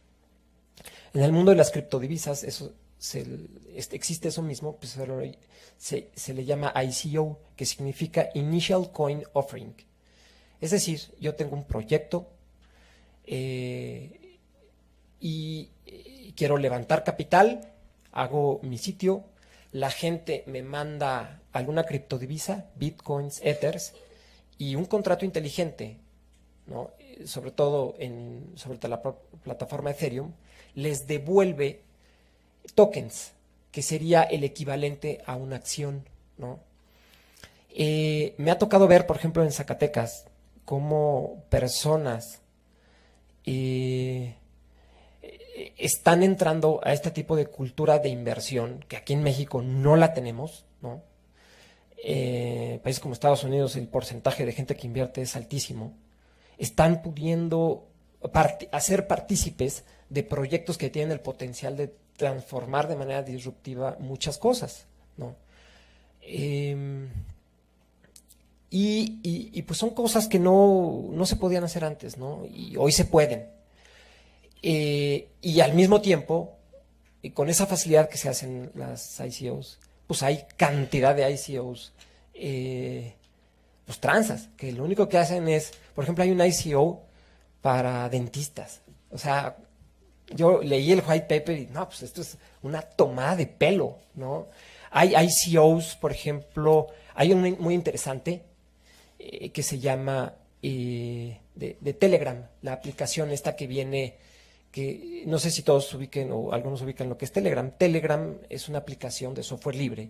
En el mundo de las criptodivisas, existe eso mismo, pues se le llama ICO, que significa Initial Coin Offering. Es decir, yo tengo un proyecto y quiero levantar capital, hago mi sitio, la gente me manda alguna criptodivisa, bitcoins, ethers, y un contrato inteligente, ¿no? Sobre todo sobre la plataforma Ethereum, les devuelve tokens, que sería el equivalente a una acción, ¿no? Me ha tocado ver, por ejemplo, en Zacatecas, cómo personas están entrando a este tipo de cultura de inversión, que aquí en México no la tenemos, ¿no? Países como Estados Unidos, el porcentaje de gente que invierte es altísimo. Están pudiendo hacer partícipes de proyectos que tienen el potencial de transformar de manera disruptiva muchas cosas, ¿no? Y pues son cosas que no se podían hacer antes, ¿no? Y hoy se pueden. Y al mismo tiempo, y con esa facilidad que se hacen las ICOs, pues hay cantidad de ICOs, pues tranzas, que lo único que hacen es, por ejemplo, hay un ICO para dentistas. O sea, yo leí el white paper y no, pues esto es una tomada de pelo, ¿no? Hay ICOs, por ejemplo, hay un muy interesante que se llama de Telegram, la aplicación esta que viene, que no sé si todos ubiquen o algunos ubican lo que es Telegram. Telegram es una aplicación de software libre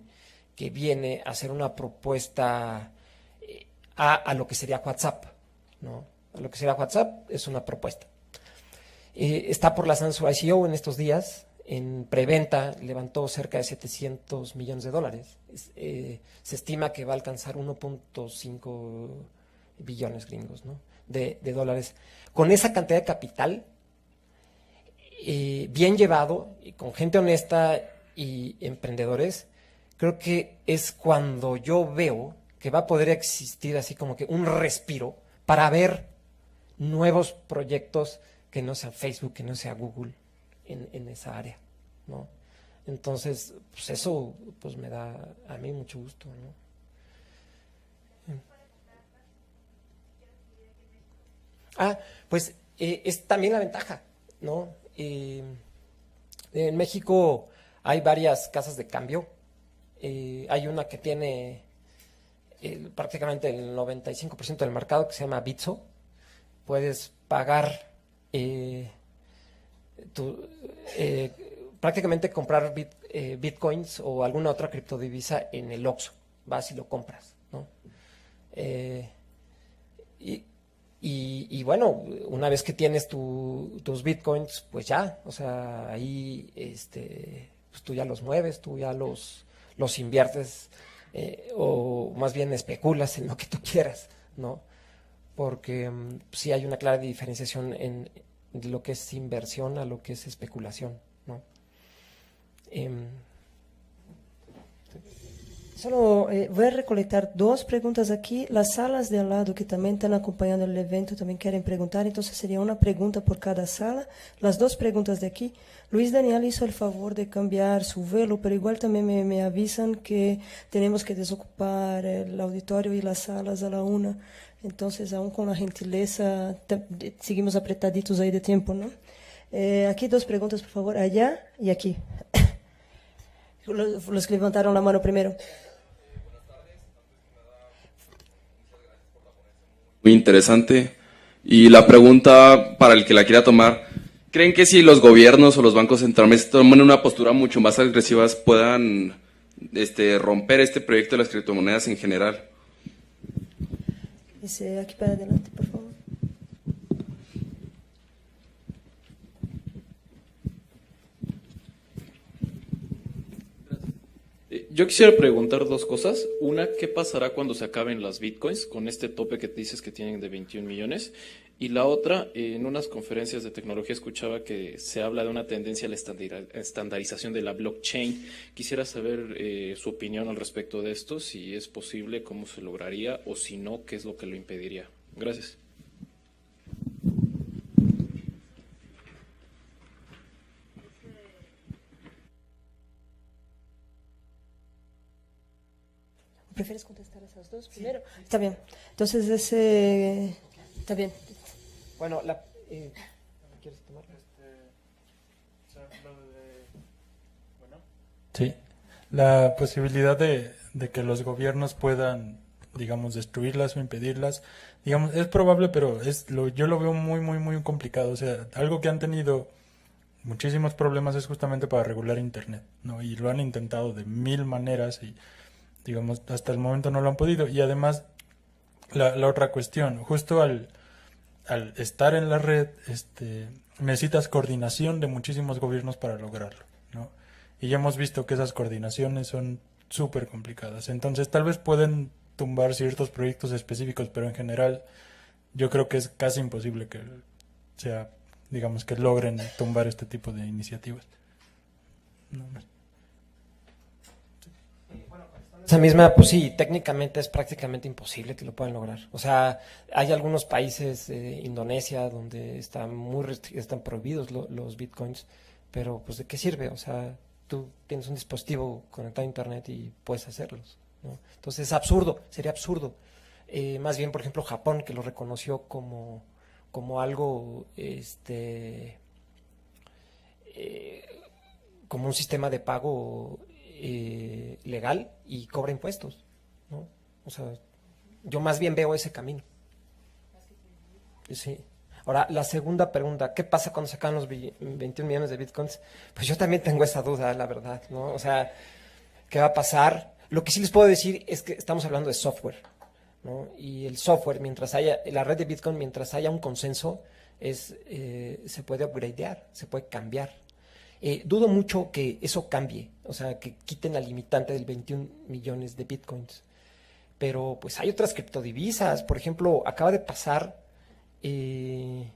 que viene a hacer una propuesta a lo que sería WhatsApp, ¿no? A lo que sería WhatsApp es una propuesta. Está por lanzar su ICO en estos días. En preventa levantó cerca de $700 millones. Se estima que va a alcanzar 1.5 billones gringos, ¿no? de dólares. Con esa cantidad de capital, bien llevado, y con gente honesta y emprendedores, creo que es cuando yo veo que va a poder existir así como que un respiro para ver nuevos proyectos que no sea Facebook, que no sea Google en esa área, ¿no? Entonces, pues eso pues me da a mí mucho gusto, ¿no? Pues es también la ventaja, ¿no? En México hay varias casas de cambio. Hay una que tiene prácticamente el 95% del mercado, que se llama Bitso. Puedes pagar prácticamente comprar bitcoins o alguna otra criptodivisa en el Oxxo. Vas y lo compras, ¿no? Y bueno, una vez que tienes tus bitcoins, pues ya, o sea, ahí pues tú ya los mueves, tú ya los inviertes, o más bien especulas en lo que tú quieras, ¿no? Porque sí hay una clara diferenciación en lo que es inversión a lo que es especulación, ¿no? Solo voy a recolectar dos preguntas aquí. Las salas de al lado que también están acompañando el evento también quieren preguntar, entonces sería una pregunta por cada sala. Las dos preguntas de aquí. Luis Daniel hizo el favor de cambiar su velo, pero igual también me avisan que tenemos que desocupar el auditorio y las salas a la 1. Entonces, aún con la gentileza, seguimos apretaditos ahí de tiempo, ¿no? Aquí dos preguntas, por favor, allá y aquí. Los que levantaron la mano primero. Muy interesante. Y la pregunta para el que la quiera tomar, ¿creen que si los gobiernos o los bancos centrales toman una postura mucho más agresiva puedan romper este proyecto de las criptomonedas en general? Aquí para adelante, por favor. Yo quisiera preguntar dos cosas. Una, ¿qué pasará cuando se acaben las bitcoins con este tope que dices que tienen de 21 millones? Y la otra, en unas conferencias de tecnología escuchaba que se habla de una tendencia a la estandarización de la blockchain. Quisiera saber su opinión al respecto de esto, si es posible, cómo se lograría, o si no, qué es lo que lo impediría. Gracias. ¿Prefieres contestar esas dos primero? Sí. Está bien. Entonces, está bien. Bueno, ¿quieres tomar? Sí, la posibilidad de que los gobiernos puedan, digamos, destruirlas o impedirlas, digamos, es probable, pero yo lo veo muy, muy, muy complicado. O sea, algo que han tenido muchísimos problemas es justamente para regular Internet, ¿no? Y lo han intentado de 1000 maneras y, digamos, hasta el momento no lo han podido. Y además, la otra cuestión, justo al estar en la red, necesitas coordinación de muchísimos gobiernos para lograrlo, ¿no? Y ya hemos visto que esas coordinaciones son súper complicadas. Entonces, tal vez pueden tumbar ciertos proyectos específicos, pero en general yo creo que es casi imposible que digamos, que logren tumbar este tipo de iniciativas. No. Esa misma, pues sí, técnicamente es prácticamente imposible que lo puedan lograr. O sea, hay algunos países, Indonesia, donde están prohibidos los bitcoins, pero pues ¿de qué sirve? O sea, tú tienes un dispositivo conectado a internet y puedes hacerlos, ¿no? Entonces es absurdo, sería absurdo. Más bien, por ejemplo, Japón, que lo reconoció como algo, como un sistema de pago legal y cobra impuestos, ¿no? O sea, yo más bien veo ese camino. Sí. Ahora, la segunda pregunta, ¿qué pasa cuando sacan los 21 millones de bitcoins? Pues yo también tengo esa duda, la verdad, ¿no? O sea, ¿qué va a pasar? Lo que sí les puedo decir es que estamos hablando de software, ¿no? Y el software, la red de Bitcoin, mientras haya un consenso, se puede upgradear, se puede cambiar. Dudo mucho que eso cambie, o sea, que quiten la limitante del 21 millones de bitcoins. Pero pues hay otras criptodivisas. Por ejemplo, acaba de pasar en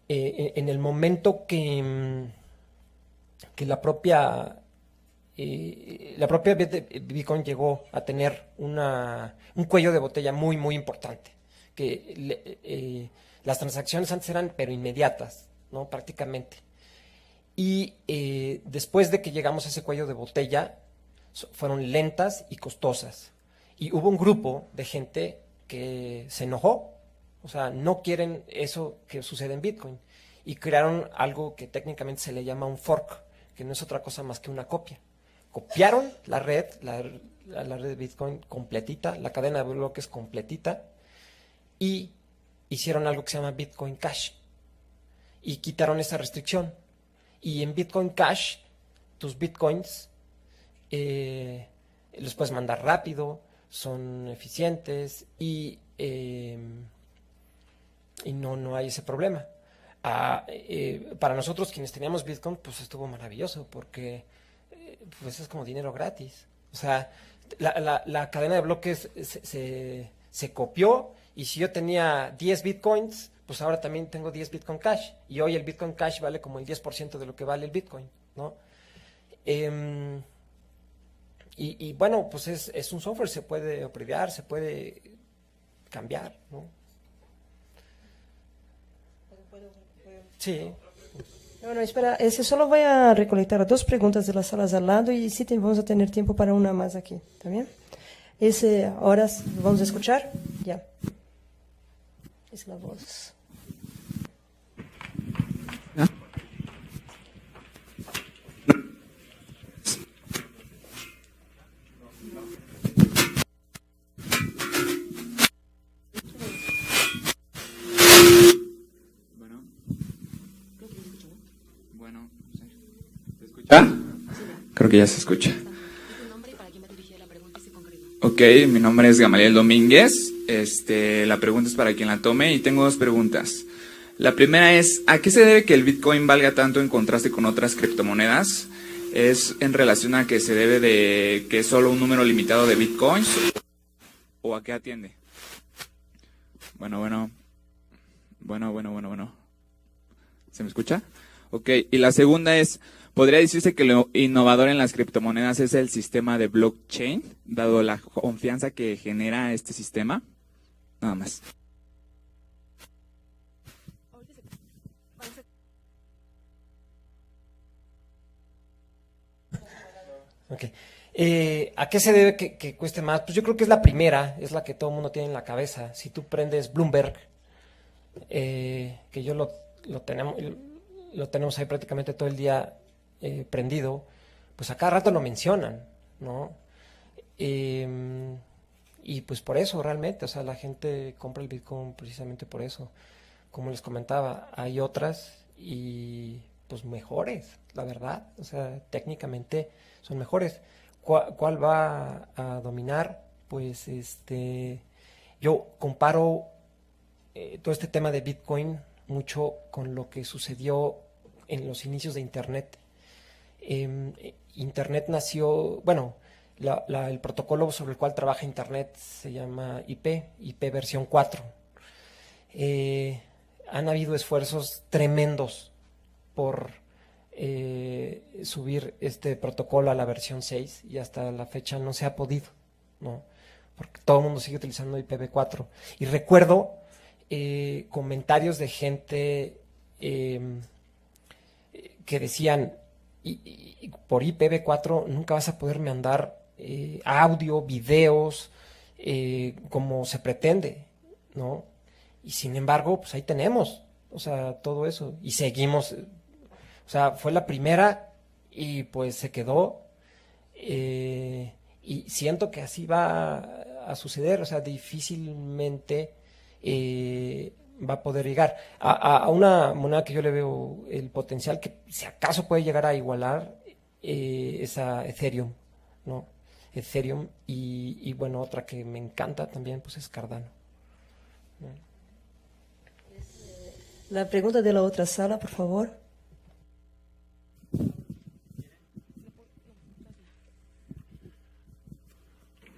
el momento que la propia Bitcoin llegó a tener un cuello de botella muy, muy importante. Que las transacciones antes eran pero inmediatas, ¿no? Prácticamente. Y después de que llegamos a ese cuello de botella, fueron lentas y costosas. Y hubo un grupo de gente que se enojó. O sea, no quieren eso que sucede en Bitcoin. Y crearon algo que técnicamente se le llama un fork, que no es otra cosa más que una copia. Copiaron la red de Bitcoin completita, la cadena de bloques completita, y hicieron algo que se llama Bitcoin Cash. Y quitaron esa restricción. Y en Bitcoin Cash, tus bitcoins los puedes mandar rápido, son eficientes y no hay ese problema. Para nosotros quienes teníamos Bitcoin, pues estuvo maravilloso porque pues es como dinero gratis. O sea, la cadena de bloques se copió, y si yo tenía 10 bitcoins, pues ahora también tengo 10 Bitcoin Cash, y hoy el Bitcoin Cash vale como el 10% de lo que vale el Bitcoin, ¿no? Y bueno, pues es un software, se puede upgradear, se puede cambiar, ¿no? Sí. Bueno, espera, solo voy a recolectar 2 preguntas de las salas al lado y sí vamos a tener tiempo para una más aquí, ¿está bien? Ahora vamos a escuchar, ya. Es la voz. Bueno, ¿se escucha? Creo que ya se escucha. Ok, mi nombre es Gamaliel Domínguez. La pregunta es para quien la tome y tengo 2 preguntas. La primera es, ¿a qué se debe que el Bitcoin valga tanto en contraste con otras criptomonedas? ¿Es en relación a que se debe de que es solo un número limitado de Bitcoins? ¿O a qué atiende? Bueno. ¿Se me escucha? Ok, y la segunda es, ¿podría decirse que lo innovador en las criptomonedas es el sistema de blockchain, dado la confianza que genera este sistema? Nada más. Ok. ¿A qué se debe que cueste más? Pues yo creo que es la primera, es la que todo el mundo tiene en la cabeza. Si tú prendes Bloomberg, que yo lo tenemos ahí prácticamente todo el día prendido, pues a cada rato lo mencionan, ¿no? Y pues por eso realmente, o sea, la gente compra el Bitcoin precisamente por eso. Como les comentaba, hay otras y pues mejores, la verdad, o sea, técnicamente son mejores. ¿Cuál va a dominar? Pues yo comparo todo este tema de Bitcoin mucho con lo que sucedió en los inicios de Internet. Internet nació, bueno, el protocolo sobre el cual trabaja Internet se llama IP versión 4. Han habido esfuerzos tremendos por subir este protocolo a la versión 6 y hasta la fecha no se ha podido, ¿no? Porque todo el mundo sigue utilizando IPv4. Y recuerdo comentarios de gente que decían, y por IPv4 nunca vas a poder mandar audio, videos, como se pretende, ¿no? Y sin embargo, pues ahí tenemos, o sea, todo eso, y seguimos, o sea, fue la primera y pues se quedó, y siento que así va a suceder, o sea, difícilmente va a poder llegar a una moneda que yo le veo el potencial que si acaso puede llegar a igualar esa Ethereum, ¿no? Ethereum y bueno, otra que me encanta también pues es Cardano. La pregunta de la otra sala, por favor.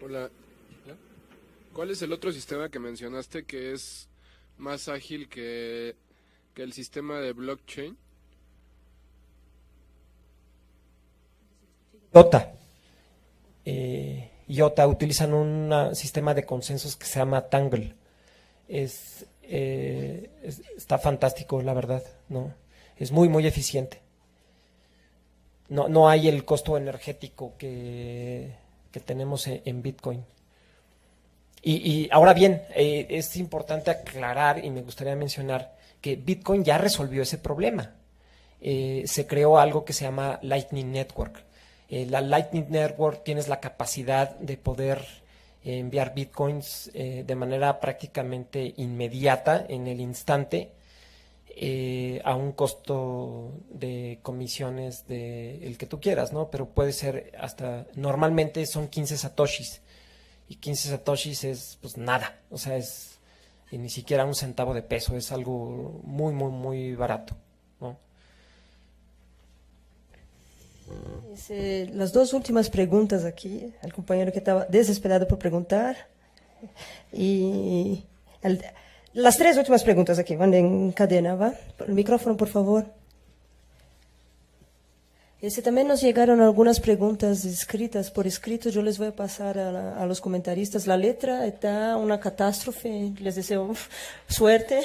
Hola. ¿Cuál es el otro sistema que mencionaste que es más ágil que el sistema de blockchain? IOTA utilizan un sistema de consensos que se llama Tangle. Está fantástico, la verdad, ¿no? Es muy, muy eficiente. No hay el costo energético que tenemos en Bitcoin. Y ahora bien, es importante aclarar y me gustaría mencionar que Bitcoin ya resolvió ese problema. Se creó algo que se llama Lightning Network. La Lightning Network tienes la capacidad de poder enviar Bitcoins de manera prácticamente inmediata, en el instante, a un costo de comisiones de el que tú quieras, ¿no? Pero puede ser normalmente son 15 satoshis. Y 15 satoshis es pues nada, o sea, es ni siquiera un centavo de peso, es algo muy, muy, muy barato, ¿no? Las dos últimas preguntas aquí, al compañero que estaba desesperado por preguntar. Y las tres últimas preguntas aquí, van en cadena, ¿va? El micrófono, por favor. También nos llegaron algunas preguntas escritas por escrito. Yo les voy a pasar a los comentaristas. La letra está una catástrofe. Les deseo suerte.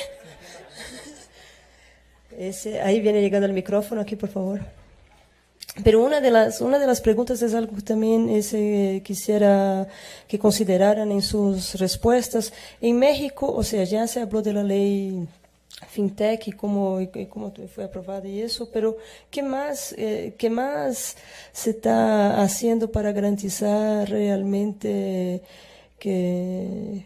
Ahí viene llegando el micrófono aquí, por favor. Pero una de las preguntas es algo que también quisiera que consideraran en sus respuestas. En México, o sea, ya se habló de la ley FinTech y cómo fue aprobada y eso, pero ¿qué más se está haciendo para garantizar realmente que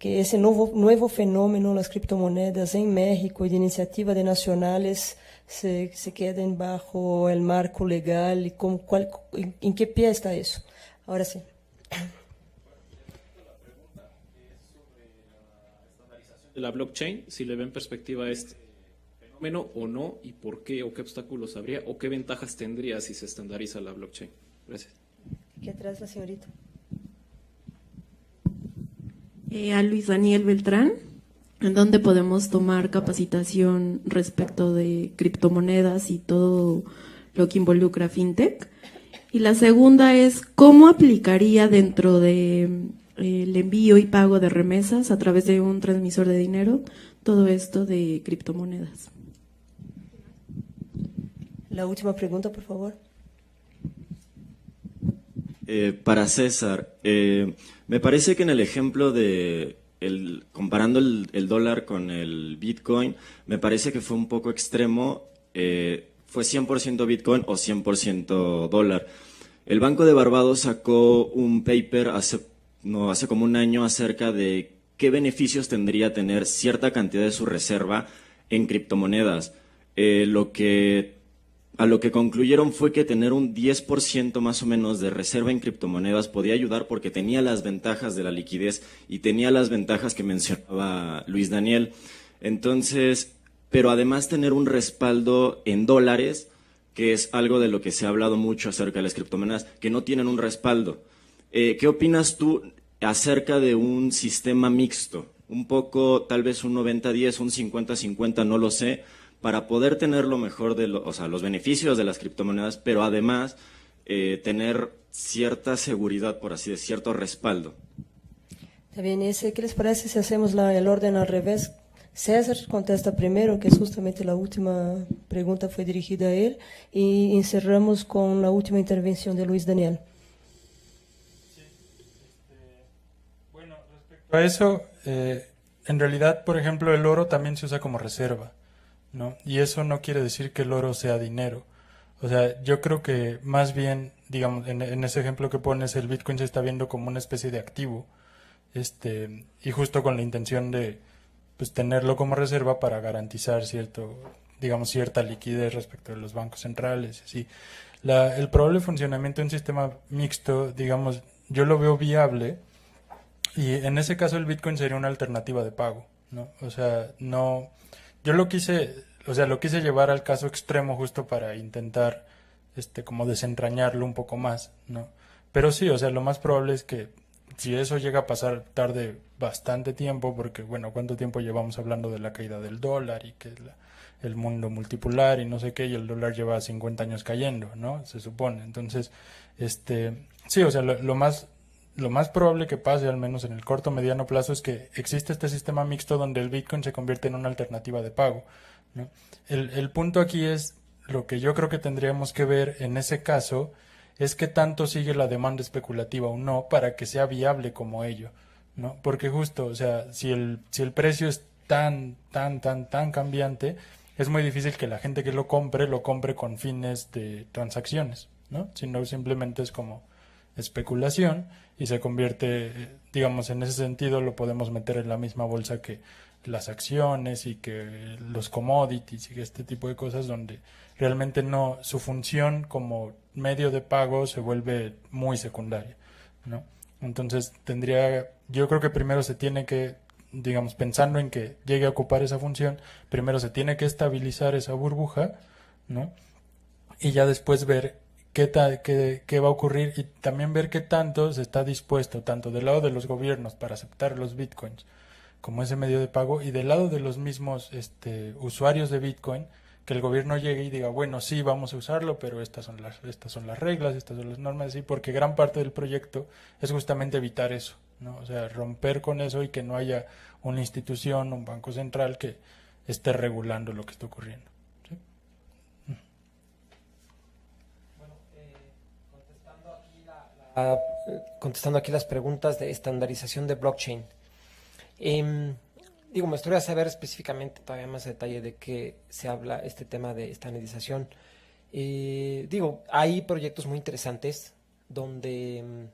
ese nuevo fenómeno, las criptomonedas en México y de iniciativa de nacionales se queden bajo el marco legal y en qué pie está eso? Ahora sí. De la blockchain, si le ven perspectiva a este fenómeno o no, y por qué, o qué obstáculos habría, o qué ventajas tendría si se estandariza la blockchain. Gracias. Aquí atrás la señorita. A Luis Daniel Beltrán, ¿en dónde podemos tomar capacitación respecto de criptomonedas y todo lo que involucra FinTech? Y la segunda es, ¿cómo aplicaría dentro de el envío y pago de remesas a través de un transmisor de dinero todo esto de criptomonedas? La última pregunta, por favor. Para César, me parece que en el ejemplo de comparando el dólar con el Bitcoin, me parece que fue un poco extremo. Fue 100% Bitcoin o 100% dólar. El Banco de Barbados sacó un paper hace como un año acerca de qué beneficios tendría tener cierta cantidad de su reserva en criptomonedas. A lo que concluyeron fue que tener un 10% más o menos de reserva en criptomonedas podía ayudar porque tenía las ventajas de la liquidez y tenía las ventajas que mencionaba Luis Daniel. Entonces, pero además tener un respaldo en dólares, que es algo de lo que se ha hablado mucho acerca de las criptomonedas, que no tienen un respaldo. ¿Qué opinas tú acerca de un sistema mixto? Un poco, tal vez un 90-10, un 50-50, no lo sé, para poder tener lo mejor o sea, los beneficios de las criptomonedas, pero además tener cierta seguridad, por así decirlo, cierto respaldo. Está bien, ¿qué les parece si hacemos el orden al revés? César contesta primero, que es justamente la última pregunta fue dirigida a él, y encerramos con la última intervención de Luis Daniel. Bueno, respecto a eso, en realidad, por ejemplo, el oro también se usa como reserva, ¿no? Y eso no quiere decir que el oro sea dinero. O sea, yo creo que más bien, digamos, en ese ejemplo que pones, el Bitcoin se está viendo como una especie de activo, y justo con la intención de pues tenerlo como reserva para garantizar cierta liquidez respecto de los bancos centrales. Así. El probable funcionamiento de un sistema mixto, digamos, yo lo veo viable, y en ese caso el Bitcoin sería una alternativa de pago, ¿no? O sea, no, yo lo quise llevar al caso extremo justo para intentar como desentrañarlo un poco más, ¿no? Pero sí, o sea, lo más probable es que si eso llega a pasar tarde bastante tiempo, porque bueno, ¿cuánto tiempo llevamos hablando de la caída del dólar y que el mundo multipolar y no sé qué, y el dólar lleva 50 años cayendo, ¿no? Se supone. Entonces, sí, o sea, lo más probable que pase, al menos en el corto mediano plazo, es que existe este sistema mixto donde el Bitcoin se convierte en una alternativa de pago, ¿no? El punto aquí es, lo que yo creo que tendríamos que ver en ese caso es qué tanto sigue la demanda especulativa o no para que sea viable como ello, ¿no? Porque justo, o sea, si el precio es tan cambiante, es muy difícil que la gente que lo compre con fines de transacciones, ¿no? Sino simplemente es como especulación y se convierte, digamos, en ese sentido lo podemos meter en la misma bolsa que las acciones y que los commodities y este tipo de cosas, donde realmente no, su función como medio de pago se vuelve muy secundaria, ¿no? Entonces yo creo que primero se tiene que, digamos, pensando en que llegue a ocupar esa función, primero se tiene que estabilizar esa burbuja, ¿no? Y ya después ver qué va a ocurrir, y también ver qué tanto se está dispuesto, tanto del lado de los gobiernos para aceptar los bitcoins como ese medio de pago, y del lado de los mismos usuarios de Bitcoin, que el gobierno llegue y diga, bueno, sí, vamos a usarlo, pero estas son las reglas, estas son las normas, sí, porque gran parte del proyecto es justamente evitar eso, ¿no? O sea, romper con eso y que no haya una institución, un banco central que esté regulando lo que está ocurriendo, ¿sí? Bueno, contestando aquí las preguntas de estandarización de blockchain. Me gustaría saber específicamente todavía más detalle de qué se habla este tema de estandarización. Hay proyectos muy interesantes donde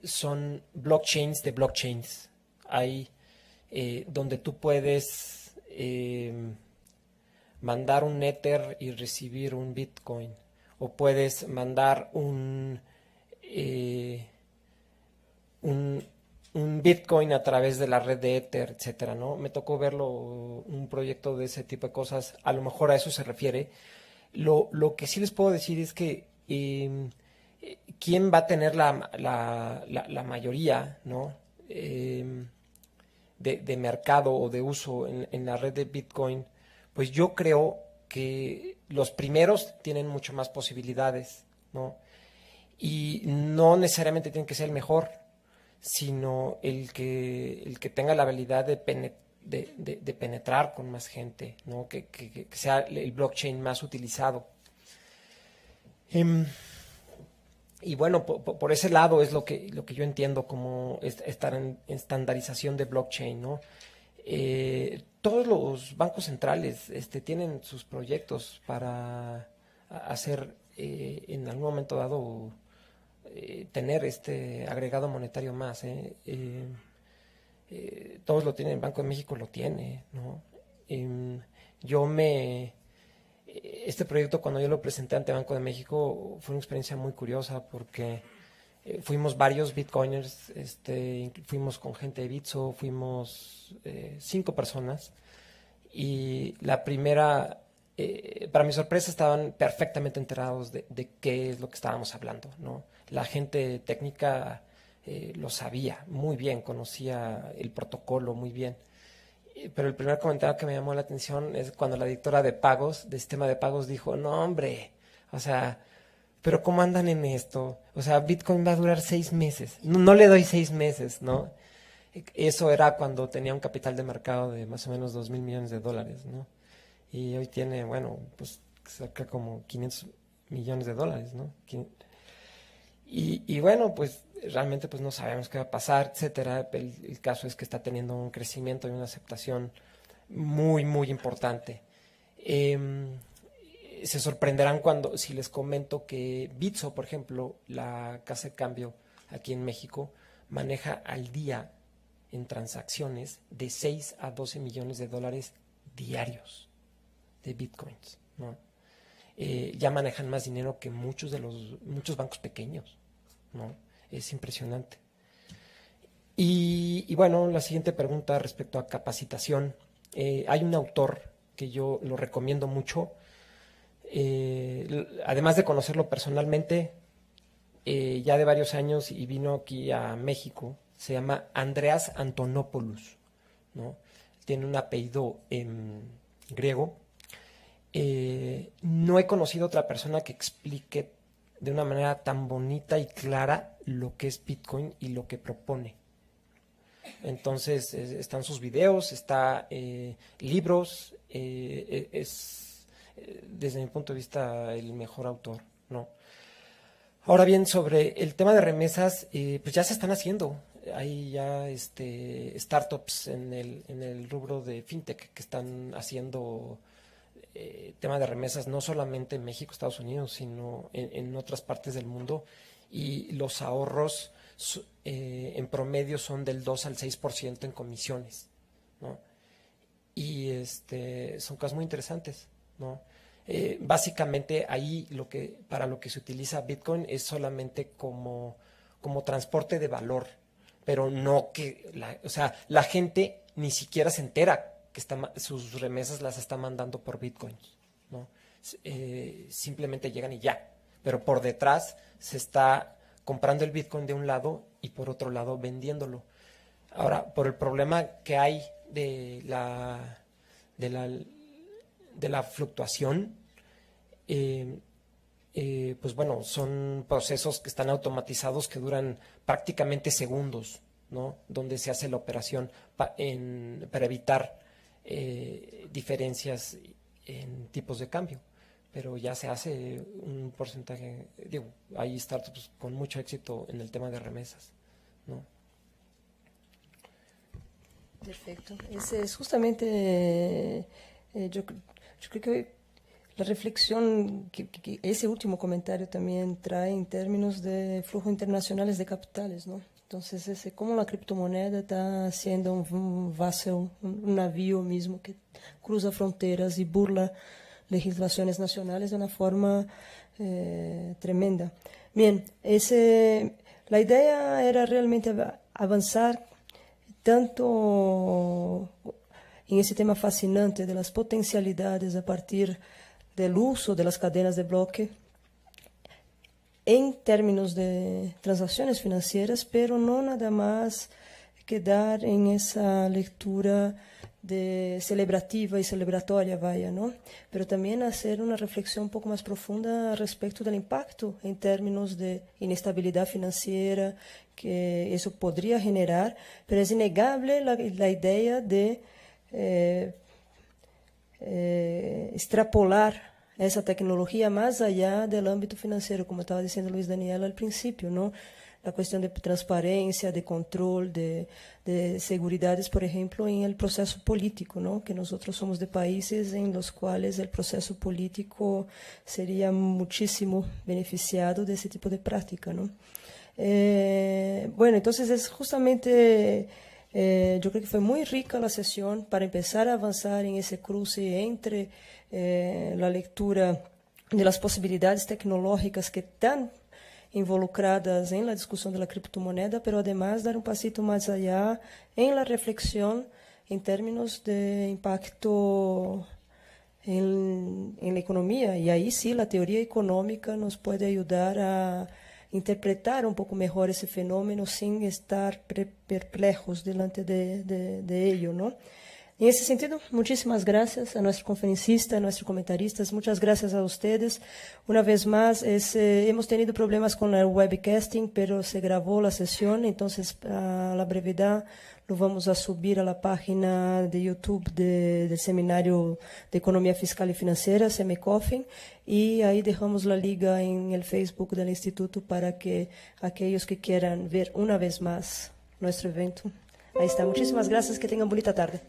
son blockchains de blockchains. Hay donde tú puedes mandar un Ether y recibir un Bitcoin, o puedes mandar un Bitcoin a través de la red de Ether, etcétera, ¿no? Me tocó verlo, un proyecto de ese tipo de cosas, a lo mejor a eso se refiere. Lo que sí les puedo decir es que quién va a tener la mayoría, ¿no? De mercado o de uso en la red de Bitcoin, pues yo creo que los primeros tienen mucho más posibilidades, ¿no? Y no necesariamente tiene que ser el mejor, sino el que tenga la habilidad de penetrar con más gente, ¿no? Que sea el blockchain más utilizado. Y bueno, por ese lado es lo que yo entiendo como estandarización de blockchain, ¿no? Todos los bancos centrales tienen sus proyectos para hacer en algún momento dado tener este agregado monetario más. Todos lo tienen, el Banco de México lo tiene, ¿no? Este proyecto, cuando yo lo presenté ante Banco de México, fue una experiencia muy curiosa porque fuimos varios bitcoiners, fuimos con gente de Bitso, fuimos 5 personas, y la primera, para mi sorpresa, estaban perfectamente enterados de qué es lo que estábamos hablando, ¿no? La gente técnica lo sabía muy bien, conocía el protocolo muy bien. Pero el primer comentario que me llamó la atención es cuando la directora de pagos, de sistema de pagos, dijo, no hombre, o sea, pero ¿cómo andan en esto? O sea, Bitcoin va a durar 6 meses. No le doy 6 meses, ¿no? Eso era cuando tenía un capital de mercado de más o menos $2,000 millones, ¿no? Y hoy tiene, bueno, pues cerca como $500 millones, ¿no? Y bueno, pues realmente pues no sabemos qué va a pasar, etcétera. El caso es que está teniendo un crecimiento y una aceptación muy, muy importante. Se sorprenderán si les comento que Bitso, por ejemplo, la casa de cambio aquí en México, maneja al día en transacciones de 6 a 12 millones de dólares diarios de bitcoins, ¿no? Ya manejan más dinero que muchos bancos pequeños, ¿no? Es impresionante. Y bueno, la siguiente pregunta respecto a capacitación. Hay un autor que yo lo recomiendo mucho, además de conocerlo personalmente, ya de varios años, y vino aquí a México. Se llama Andreas Antonopoulos, ¿no? Tiene un apellido en griego. No he conocido otra persona que explique de una manera tan bonita y clara lo que es Bitcoin y lo que propone. Entonces, están sus videos, está libros, es desde mi punto de vista el mejor autor, ¿no? Ahora bien, sobre el tema de remesas, pues ya se están haciendo. Hay ya startups en el rubro de fintech que están haciendo tema de remesas, no solamente en México, Estados Unidos, sino en otras partes del mundo, y los ahorros en promedio son del 2 al 6% en comisiones, ¿no? Y son cosas muy interesantes, ¿no? Básicamente ahí para lo que se utiliza Bitcoin es solamente como transporte de valor, pero no que, la gente ni siquiera se entera que sus remesas las está mandando por Bitcoins, ¿no? Simplemente llegan y ya, pero por detrás se está comprando el Bitcoin de un lado y por otro lado vendiéndolo. Ahora, por el problema que hay de la fluctuación, pues bueno, son procesos que están automatizados que duran prácticamente segundos, ¿no? Donde se hace la operación para evitar diferencias en tipos de cambio, pero ya se hace un porcentaje, hay startups con mucho éxito en el tema de remesas, ¿no? Perfecto. Ese es justamente, yo creo que la reflexión que ese último comentario también trae en términos de flujos internacionales de capitales, ¿no? Entonces, cómo la criptomoneda está siendo un vaso, un navío mismo que cruza fronteras y burla legislaciones nacionales de una forma tremenda. Bien, la idea era realmente avanzar tanto en ese tema fascinante de las potencialidades a partir del uso de las cadenas de bloque en términos de transacciones financieras, pero no nada más quedar en esa lectura celebrativa y celebratoria, ¿no? Pero también hacer una reflexión un poco más profunda respecto del impacto en términos de inestabilidad financiera que eso podría generar, pero es innegable la idea de extrapolar esa tecnología más allá del ámbito financiero, como estaba diciendo Luis Daniel al principio, ¿no? La cuestión de transparencia, de control, de seguridades, por ejemplo, en el proceso político, ¿no? Que nosotros somos de países en los cuales el proceso político sería muchísimo beneficiado de ese tipo de práctica, ¿no? Bueno, entonces es justamente, yo creo que fue muy rica la sesión para empezar a avanzar en ese cruce entre la lectura de las posibilidades tecnológicas que están involucradas en la discusión de la criptomoneda, pero además dar un pasito más allá en la reflexión en términos de impacto en la economía. Y ahí sí la teoría económica nos puede ayudar a interpretar un poco mejor ese fenómeno sin estar perplejos delante de ello, ¿no? En ese sentido, muchísimas gracias a nuestro conferencista, a nuestros comentaristas, muchas gracias a ustedes. Una vez más, hemos tenido problemas con el webcasting, pero se grabó la sesión, entonces a la brevedad lo vamos a subir a la página de YouTube del Seminario de Economía Fiscal y Financiera, SEMECOFIN, y ahí dejamos la liga en el Facebook del Instituto para que aquellos que quieran ver una vez más nuestro evento. Ahí está. Muchísimas gracias. Que tengan bonita tarde.